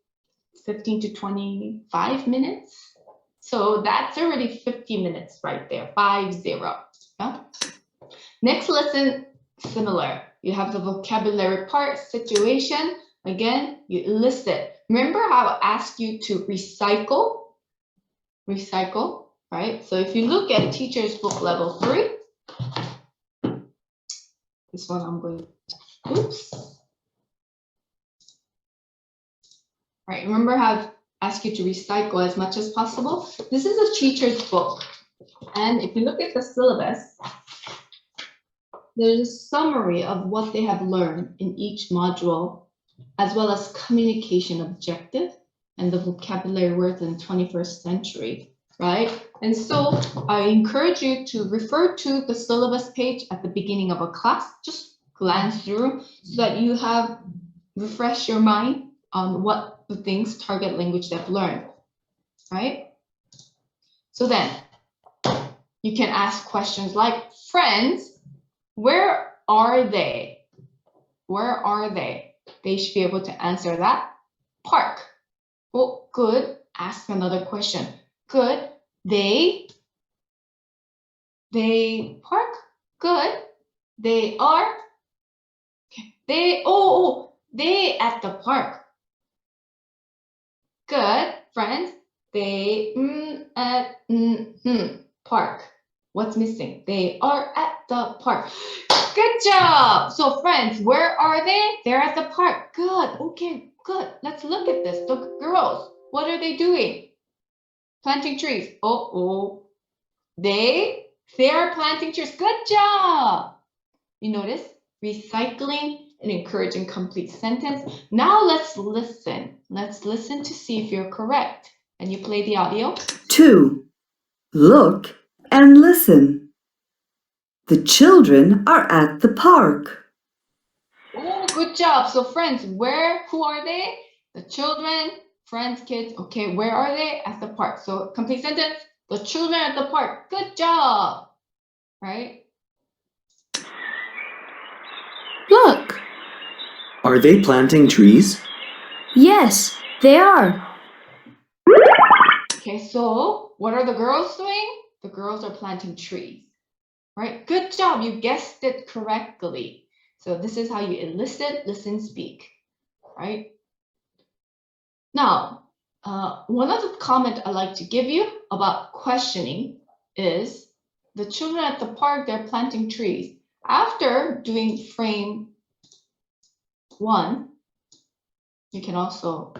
15 to 25 minutes. So that's already 50 minutes right there, 50. Yeah? Next lesson, similar. You have the vocabulary part, situation. Again, you elicit. Remember how I asked you to recycle? Recycle, right? So if you look at Teacher's Book Level 3, this one I'm going to, oops. Right, remember how I've asked you to recycle as much as possible? This is a teacher's book. And if you look at the syllabus, there's a summary of what they have learned in each module, as well as communication objective and the vocabulary words in the 21st century, right? And so I encourage you to refer to the syllabus page at the beginning of a class, just glance through so that you have refresh your mind on what the things target language they've learned, right? So then you can ask questions like, friends, where are they? Where are they? They should be able to answer that. Park. Oh, good. Ask another question. Good. They park. Good. They are. They at the park. Good, friends. They park. What's missing? They are at the park. Good job. So friends, where are they? They're at the park. Good. Okay, good. Let's look at this. The girls, what are they doing? Planting trees. They are planting trees. Good job. You notice recycling and encouraging complete sentence. Now let's listen. Let's listen to see if you're correct. And you play the audio. 2. Look and listen. The children are at the park. Oh, good job. So friends, who are they? The children, friends, kids. Okay, where are they? At the park. So complete sentence, the children at the park. Good job. Right? Look. Are they planting trees? Yes, they are. Okay, so what are the girls doing? The girls are planting trees. Right? Good job. You guessed it correctly. So this is how you elicit, listen, speak. Right? Now, one of the comments I like to give you about questioning is the children at the park, they're planting trees. After doing frame 1, you can also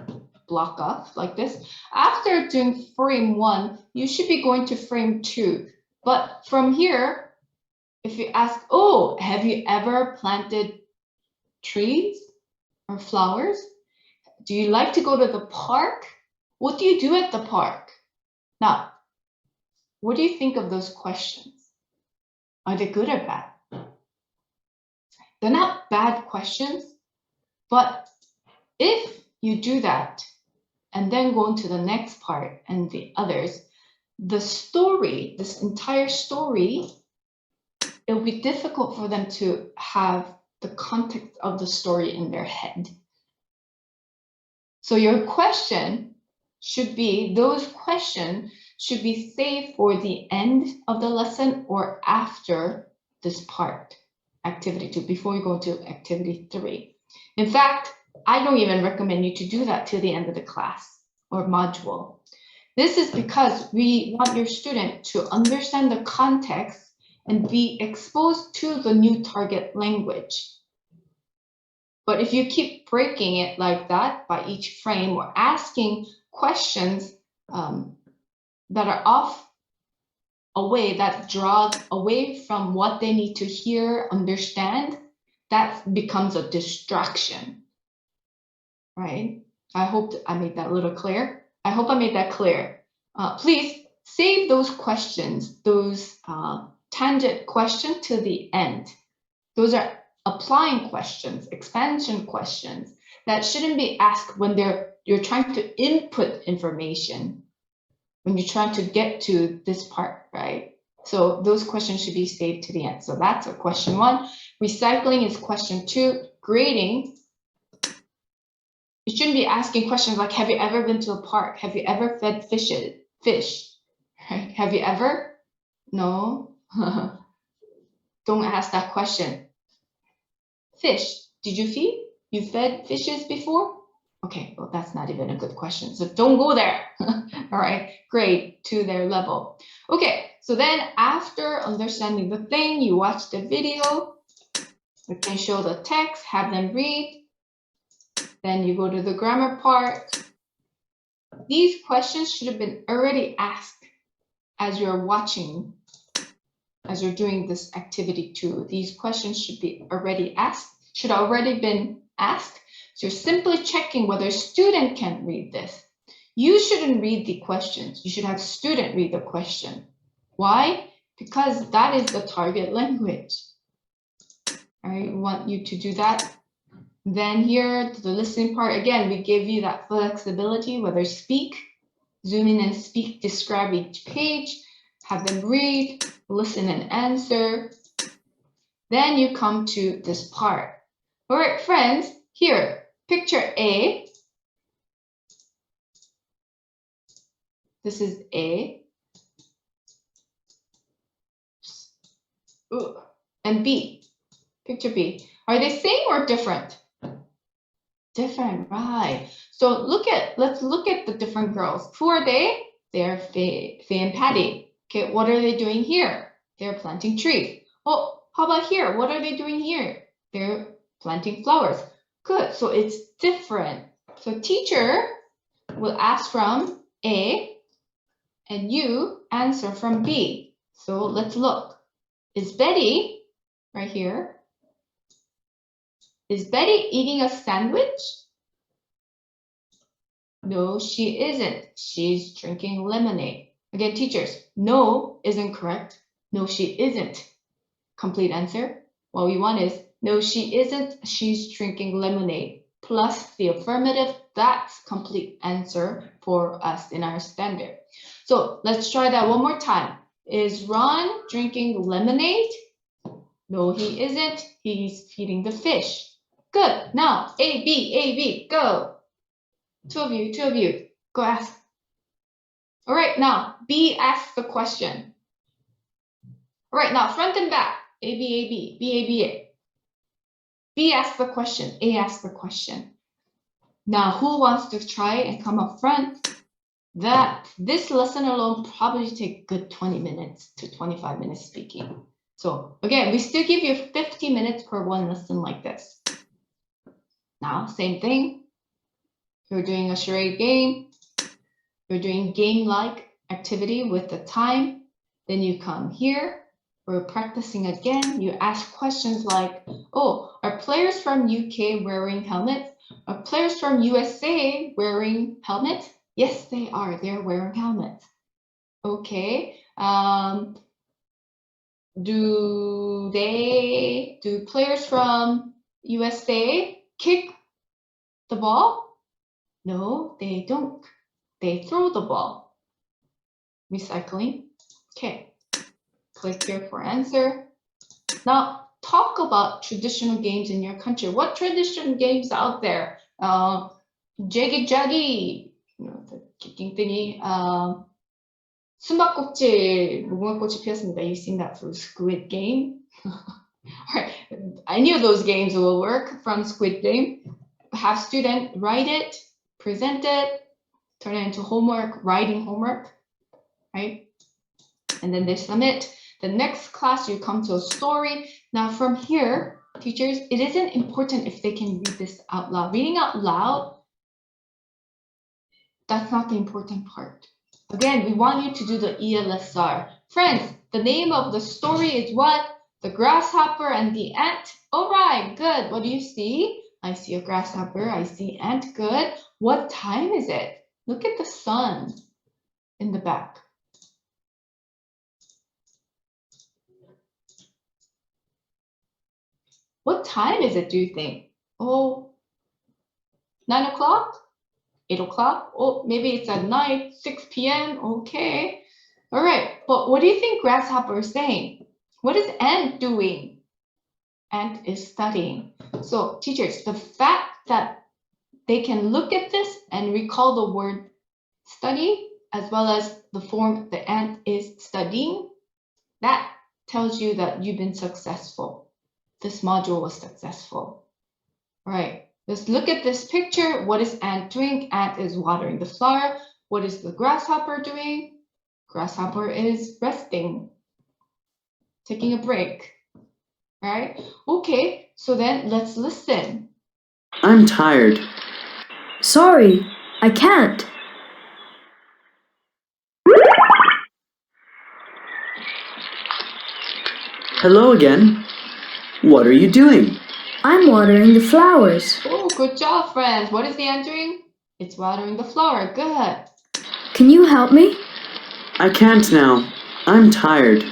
block off like this. After doing frame 1, you should be going to frame 2. But from here, if you ask, oh, have you ever planted trees or flowers? Do you like to go to the park? What do you do at the park? Now, what do you think of those questions? Are they good or bad? They're not bad questions, but if you do that and then go into the next part and the others, the story, this entire story, it will be difficult for them to have the context of the story in their head. So your question those questions should be saved for the end of the lesson or after this part, activity 2, before you go to activity 3. In fact, I don't even recommend you to do that till the end of the class or module. This is because we want your student to understand the context and be exposed to the new target language. But if you keep breaking it like that by each frame or asking questions that are that draw away from what they need to hear, understand, that becomes a distraction, right? I hope I made that a little clear. I hope I made that clear. Please save those questions, those tangent questions to the end. Those are applying questions, expansion questions that shouldn't be asked when you're trying to input information, when you're trying to get to this part, right? So those questions should be saved to the end. So that's a question 1. Recycling is question 2. Grading, you shouldn't be asking questions like, have you ever been to a park? Have you ever fed fish? Right? Have you ever? No. Don't ask that question. Fish, did you feed? You fed fishes before? Okay, well, that's not even a good question. So don't go there. All right, grade to their level. Okay, so then after understanding the thing, you watch the video, you can show the text, have them read. Then you go to the grammar part. These questions should have been already asked as you're watching, as you're doing this activity 2. These questions should be already asked, should already been asked. So you're simply checking whether a student can read this. You shouldn't read the questions. You should have student read the question. Why? Because that is the target language. All right, we want you to do that. Then here, the listening part, again, we give you that flexibility, whether speak, zoom in and speak, describe each page, have them read, listen and answer. Then you come to this part. All right, friends, here, picture A. This is A. Ooh. And B, picture B. Are they same or different? Different, right. So let's look at the different girls. Who are they? They're Faye and Patty. Okay, what are they doing here? They're planting trees. Oh, how about here? What are they doing here? They're planting flowers. Good, so it's different. So teacher will ask from A and you answer from B. So let's look. Is Betty, right here, is Betty eating a sandwich? No, she isn't. She's drinking lemonade. Again, teachers, no isn't correct. No, she isn't. Complete answer. What we want is, no, she isn't. She's drinking lemonade. Plus the affirmative, that's complete answer for us in our standard. So let's try that one more time. Is Ron drinking lemonade? No, he isn't. He's feeding the fish. Good. Now, A, B, go. Two of you, go ask. All right, now, B asks the question. All right, now, front and back. A, B, A. B asks the question, A asks the question. Now, who wants to try and come up front? This lesson alone probably take a good 20 minutes to 25 minutes speaking. So again, we still give you 50 minutes per one lesson like this. Now, same thing. You're doing a charade game. You're doing game-like activity with the time. Then you come here. We're practicing again. You ask questions like, oh, are players from UK wearing helmets? Are players from USA wearing helmets? Yes, they are. They're wearing helmets. Okay. Do players from USA kick the ball? No, they don't. They throw the ball. Recycling. Okay. Click here for answer. Now, talk about traditional games in your country. What traditional games out there? Jaggy Jaggy, the 기띵등이 숨바꼭질 무궁화꽃이 피었습니다. You've seen that through Squid Game. Alright, any of those games will work from Squid Game. Have student write it, present it, turn it into homework, writing homework, right? And then they submit. The next class, you come to a story. Now from here, teachers, it isn't important if they can read this out loud. Reading out loud, that's not the important part. Again, we want you to do the ELSR. Friends, the name of the story is what? The grasshopper and the ant. All right, good. What do you see? I see a grasshopper. I see ant. Good. What time is it? Look at the sun in the back. What time is it, do you think? Oh, 9 o'clock? 8 o'clock? Oh, maybe it's at night, 6 p.m. Okay. All right, but what do you think grasshopper is saying? What is ant doing? Ant is studying. So teachers, the fact that they can look at this and recall the word study as well as the form the ant is studying, that tells you that you've been successful. This module was successful. All right, let's look at this picture. What is ant doing? Ant is watering the flower. What is the grasshopper doing? Grasshopper is resting, taking a break, right? Okay, so then let's listen. I'm tired. Sorry, I can't. Hello again. What are you doing? I'm watering the flowers. Oh, good job, friends. What is the ant doing? It's watering the flower. Good. Can you help me? I can't now. I'm tired.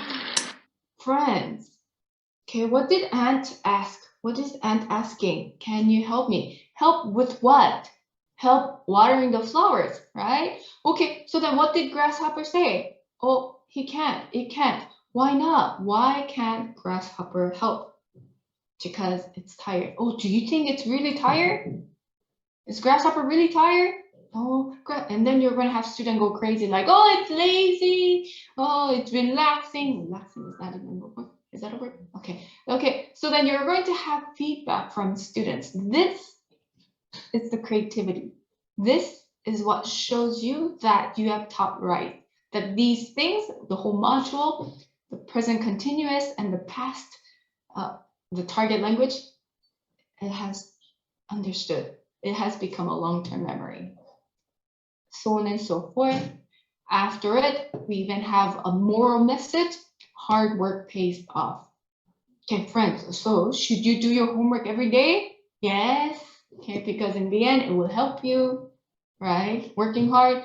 Friends. Okay, what did ant ask? What is ant asking? Can you help me? Help with what? Help watering the flowers, right? Okay, so then what did grasshopper say? Oh, he can't, it can't. Why not? Why can't grasshopper help? Because it's tired. Oh, do you think it's really tired? Is grasshopper really tired? Oh, and then you're going to have students go crazy like, oh, it's lazy. Oh, it's relaxing. Relaxing is not even a word. Is that a word? Okay. Okay. So then you're going to have feedback from students. This is the creativity. This is what shows you that you have taught right. That these things, the whole module, the present continuous and the past, the target language, it has understood. It has become a long-term memory. So on and so forth. After it, we even have a moral message. Hard work pays off. Okay, friends, so should you do your homework every day? Yes. Okay, because in the end, it will help you, right? Working hard,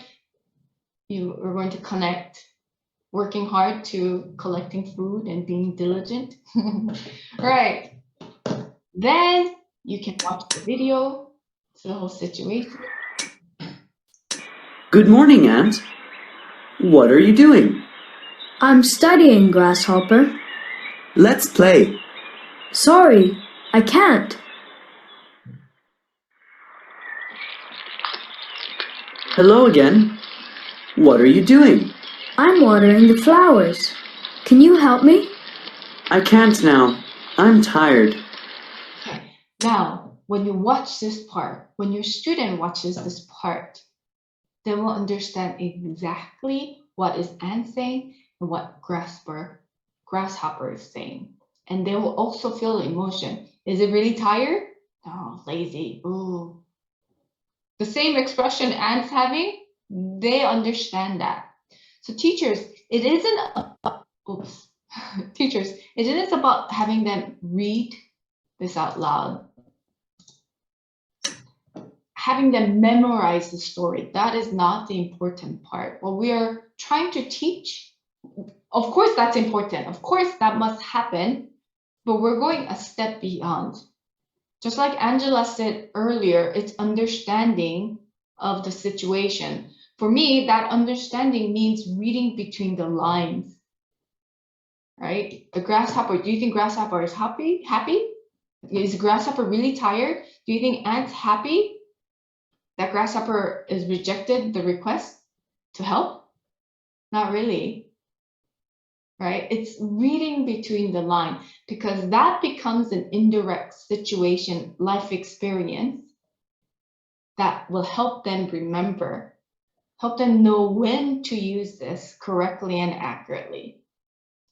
you are going to connect working hard to collecting food and being diligent. Right. Then you can watch the video, so the whole situation. Good morning, Ant. What are you doing? I'm studying, grasshopper. Let's play. Sorry, I can't. Hello again. What are you doing? I'm watering the flowers. Can you help me? I can't now. I'm tired. Okay. Now, when you watch this part, when your student watches this part, they will understand exactly what is ant saying and what grasshopper is saying. And they will also feel the emotion. Is it really tired? Oh, lazy. Ooh. The same expression ants having, they understand that. So teachers, it isn't oops. Teachers, it isn't about having them read this out loud. Having them memorize the story, that is not the important part. What we are trying to teach, of course that's important. Of course that must happen, but we're going a step beyond. Just like Angela said earlier, it's understanding of the situation. For me, that understanding means reading between the lines, right? The grasshopper, do you think grasshopper is happy? Is grasshopper really tired? Do you think ant's happy? that grasshopper is rejected the request to help? Not really, right? It's reading between the line, because that becomes an indirect situation, life experience that will help them remember, help them know when to use this correctly and accurately.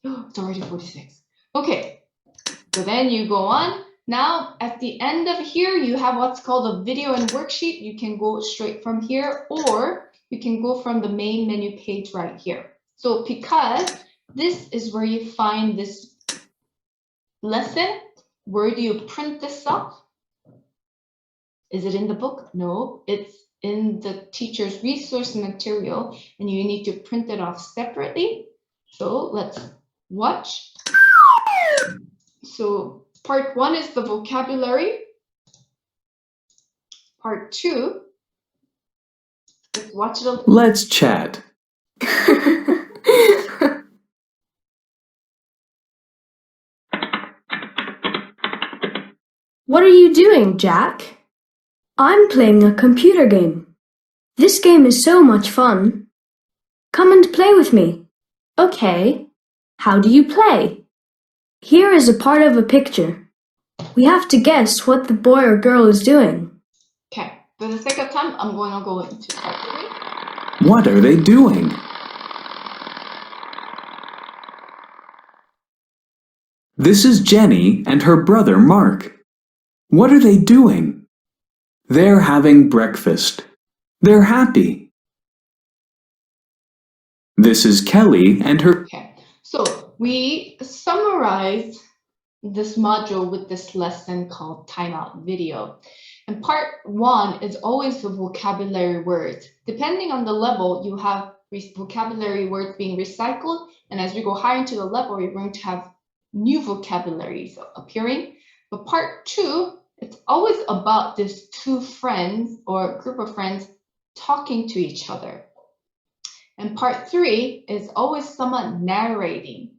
It's already 46. Okay, so then you go on. Now, at the end of here, you have what's called a video and worksheet. You can go straight from here, or you can go from the main menu page right here. So because this is where you find this lesson, where do you print this up? Is it in the book? No, it's in the teacher's resource material, and you need to print it off separately. So let's watch. So part 1 is the vocabulary. Part 2, let's watch it. Let's chat. What are you doing, Jack? I'm playing a computer game. This game is so much fun. Come and play with me. Okay. How do you play? Here is a part of a picture. We have to guess what the boy or girl is doing. Okay, for the sake of time, I'm going to go into part 3. What are they doing? This is Jenny and her brother Mark. What are they doing? They're having breakfast. They're happy. This is Kelly and her... Okay, so we summarized this module with this lesson called Timeout Video. And part 1 is always the vocabulary words. Depending on the level, you have vocabulary words being recycled. And as we go higher into the level, you're going to have new vocabularies appearing. But part 2, it's always about these two friends or group of friends talking to each other. And part 3 is always someone narrating.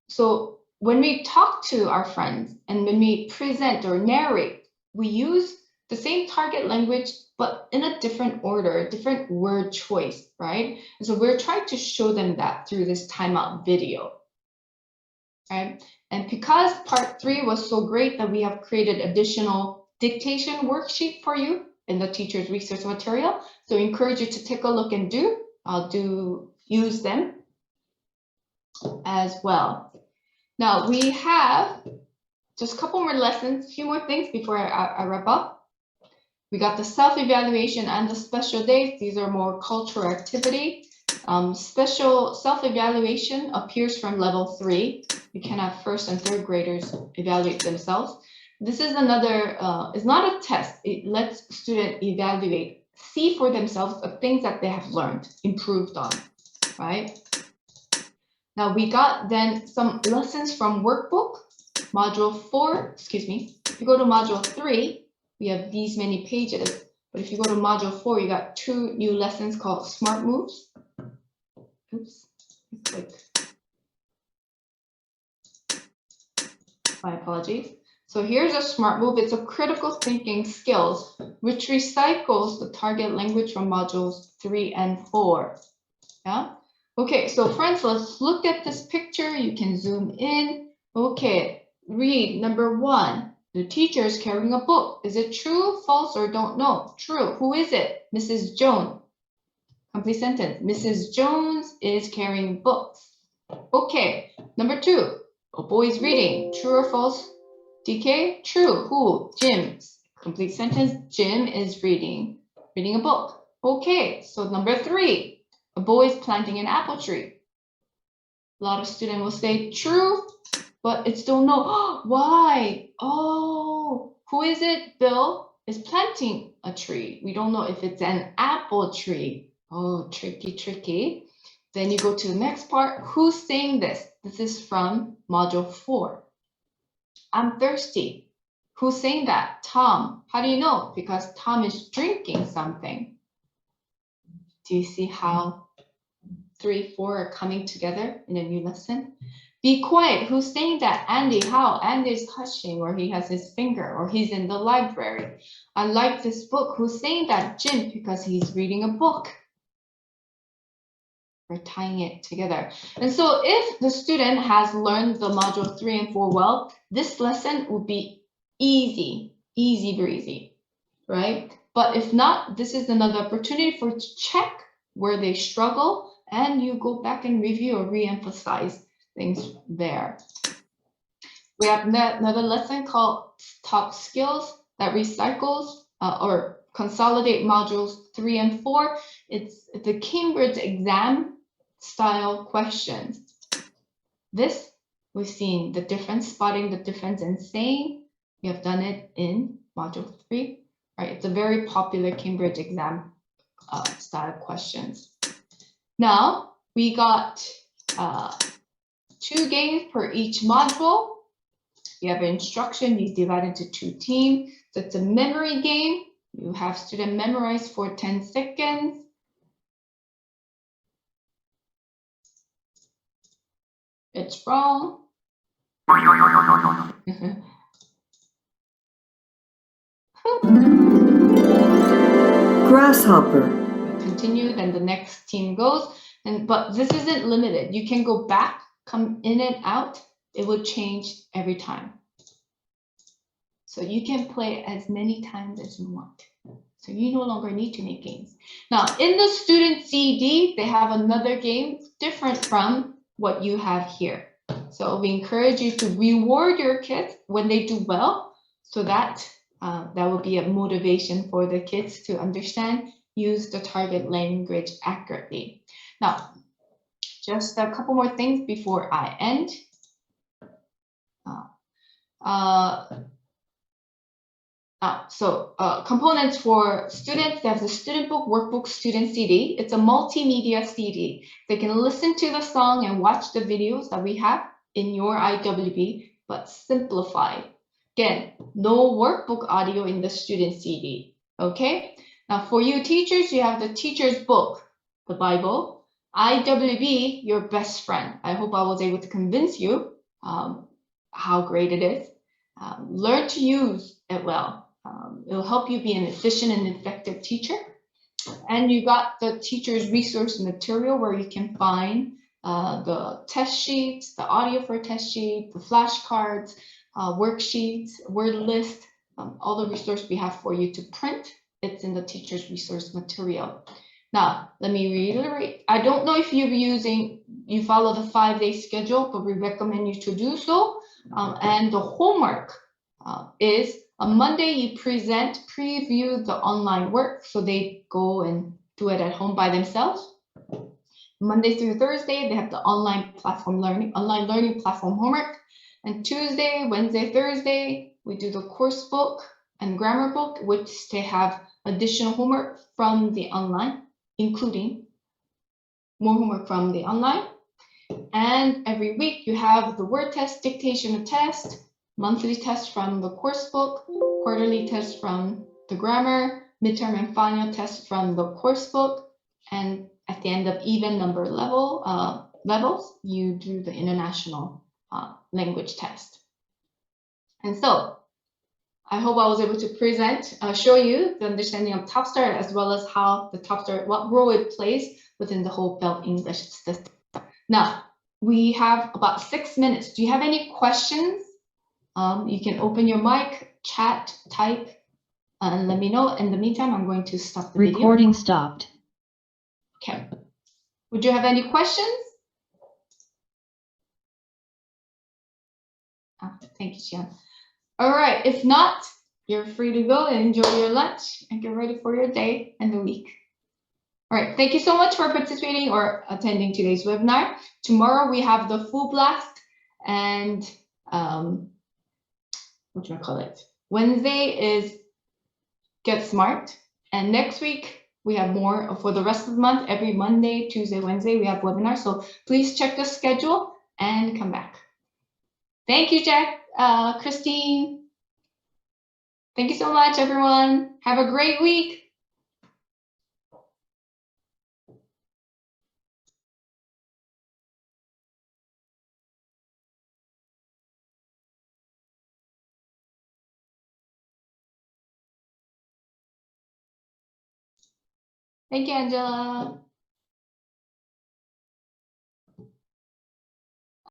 So when we talk to our friends and when we present or narrate, we use the same target language, but in a different order, a different word choice, right? And so we're trying to show them that through this timeout video, right? And because part 3 was so great that we have created additional dictation worksheet for you in the teacher's resource material. So I encourage you to take a look and use them as well. Now we have just a couple more lessons, a few more things before I wrap up. We got the self-evaluation and the special days. These are more cultural activity. Special self-evaluation appears from level 3. You can have first and third graders evaluate themselves. This is another, it's not a test. It lets students evaluate, see for themselves the things that they have learned, improved on, right? Now we got then some lessons from workbook, module 4, excuse me. If you go to module 3, we have these many pages. But if you go to module 4, you got 2 new lessons called Smart Moves. Oops, click. My apologies. So here's a smart move. It's a critical thinking skills, which recycles the target language from modules 3 and 4. Yeah. Okay, so friends, let's look at this picture. You can zoom in. Okay, read number 1. The teacher is carrying a book. Is it true, false, or don't know? True. Who is it? Mrs. Jones. Complete sentence. Mrs. Jones is carrying books. Okay, number 2. A boy is reading. True or false? DK? True. Who? Jim. Complete sentence. Jim is reading a book. Okay, so number 3. A boy is planting an apple tree. A lot of students will say true, but it's don't know. Why? Oh, who is it? Bill is planting a tree. We don't know if it's an apple tree. Oh, tricky, tricky. Then you go to the next part. Who's saying this? This is from module 4. I'm thirsty. Who's saying that? Tom. How do you know? Because Tom is drinking something. Do you see how 3, 4 are coming together in a new lesson? Be quiet. Who's saying that? Andy. How? Andy's hushing, or he has his finger, or he's in the library. I like this book. Who's saying that? Jin, because he's reading a book. We're tying it together. And so if the student has learned the module 3 and 4 well, this lesson will be easy breezy, right? But if not, this is another opportunity for to check where they struggle, and you go back and review or re-emphasize things there. We have another lesson called Top Skills that recycles or consolidate modules 3 and 4. It's the Cambridge exam style questions. This, we've seen the difference, spotting the difference in saying. We have done it in module 3, right? It's a very popular Cambridge exam style questions. Now, we got 2 games per each module. You have instruction, you divide into 2 teams. So it's a memory game. You have student memorize for 10 seconds. It's wrong. Grasshopper. Continue, then the next team goes. But this isn't limited. You can go back, come in and out. It will change every time. So you can play as many times as you want. So you no longer need to make games. Now, in the student CD, they have another game different from what you have here. So we encourage you to reward your kids when they do well, so that that will be a motivation for the kids to understand, use the target language accurately. Now, just a couple more things before I end. Components for students, they have the student book, workbook, student CD. It's a multimedia CD. They can listen to the song and watch the videos that we have in your IWB, but simplified. Again, no workbook audio in the student CD, okay? Now for you teachers, you have the teacher's book, the Bible, IWB, your best friend. I hope I was able to convince you how great it is. Learn to use it well. It'll help you be an efficient and effective teacher. And you got the teacher's resource material where you can find the test sheets, the audio for test sheet, the flashcards, worksheets, word list, all the resources we have for you to print. It's in the teacher's resource material. Now, let me reiterate. I don't know if you follow the 5-day schedule, but we recommend you to do so. And the homework is on Monday, you preview the online work, so they go and do it at home by themselves. Monday through Thursday, they have the online learning platform homework. And Tuesday, Wednesday, Thursday, we do the course book and grammar book, which they have additional homework from the online, including more homework from the online. And every week you have the word test, dictation test, monthly test from the course book, quarterly test from the grammar, midterm and final test from the course book, and at the end of even number levels, you do the international language test. And so I hope I was able to show you the understanding of TopStart, as well as how the TopStart, what role it plays within the whole Belt English system. Now, we have about 6 minutes. Do you have any questions? You can open your mic, chat, type, and let me know. In the meantime, I'm going to stop the video. Recording stopped. Okay. Would you have any questions? Thank you, Xian. All right. If not, you're free to go and enjoy your lunch and get ready for your day and the week. All right. Thank you so much for participating or attending today's webinar. Tomorrow we have the full blast, and what do I call it? Wednesday is Get Smart, and next week we have more for the rest of the month. Every Monday, Tuesday, Wednesday we have webinars. So please check the schedule and come back. Thank you, Jack, Christine. Thank you so much, everyone. Have a great week. Thank you, Angela.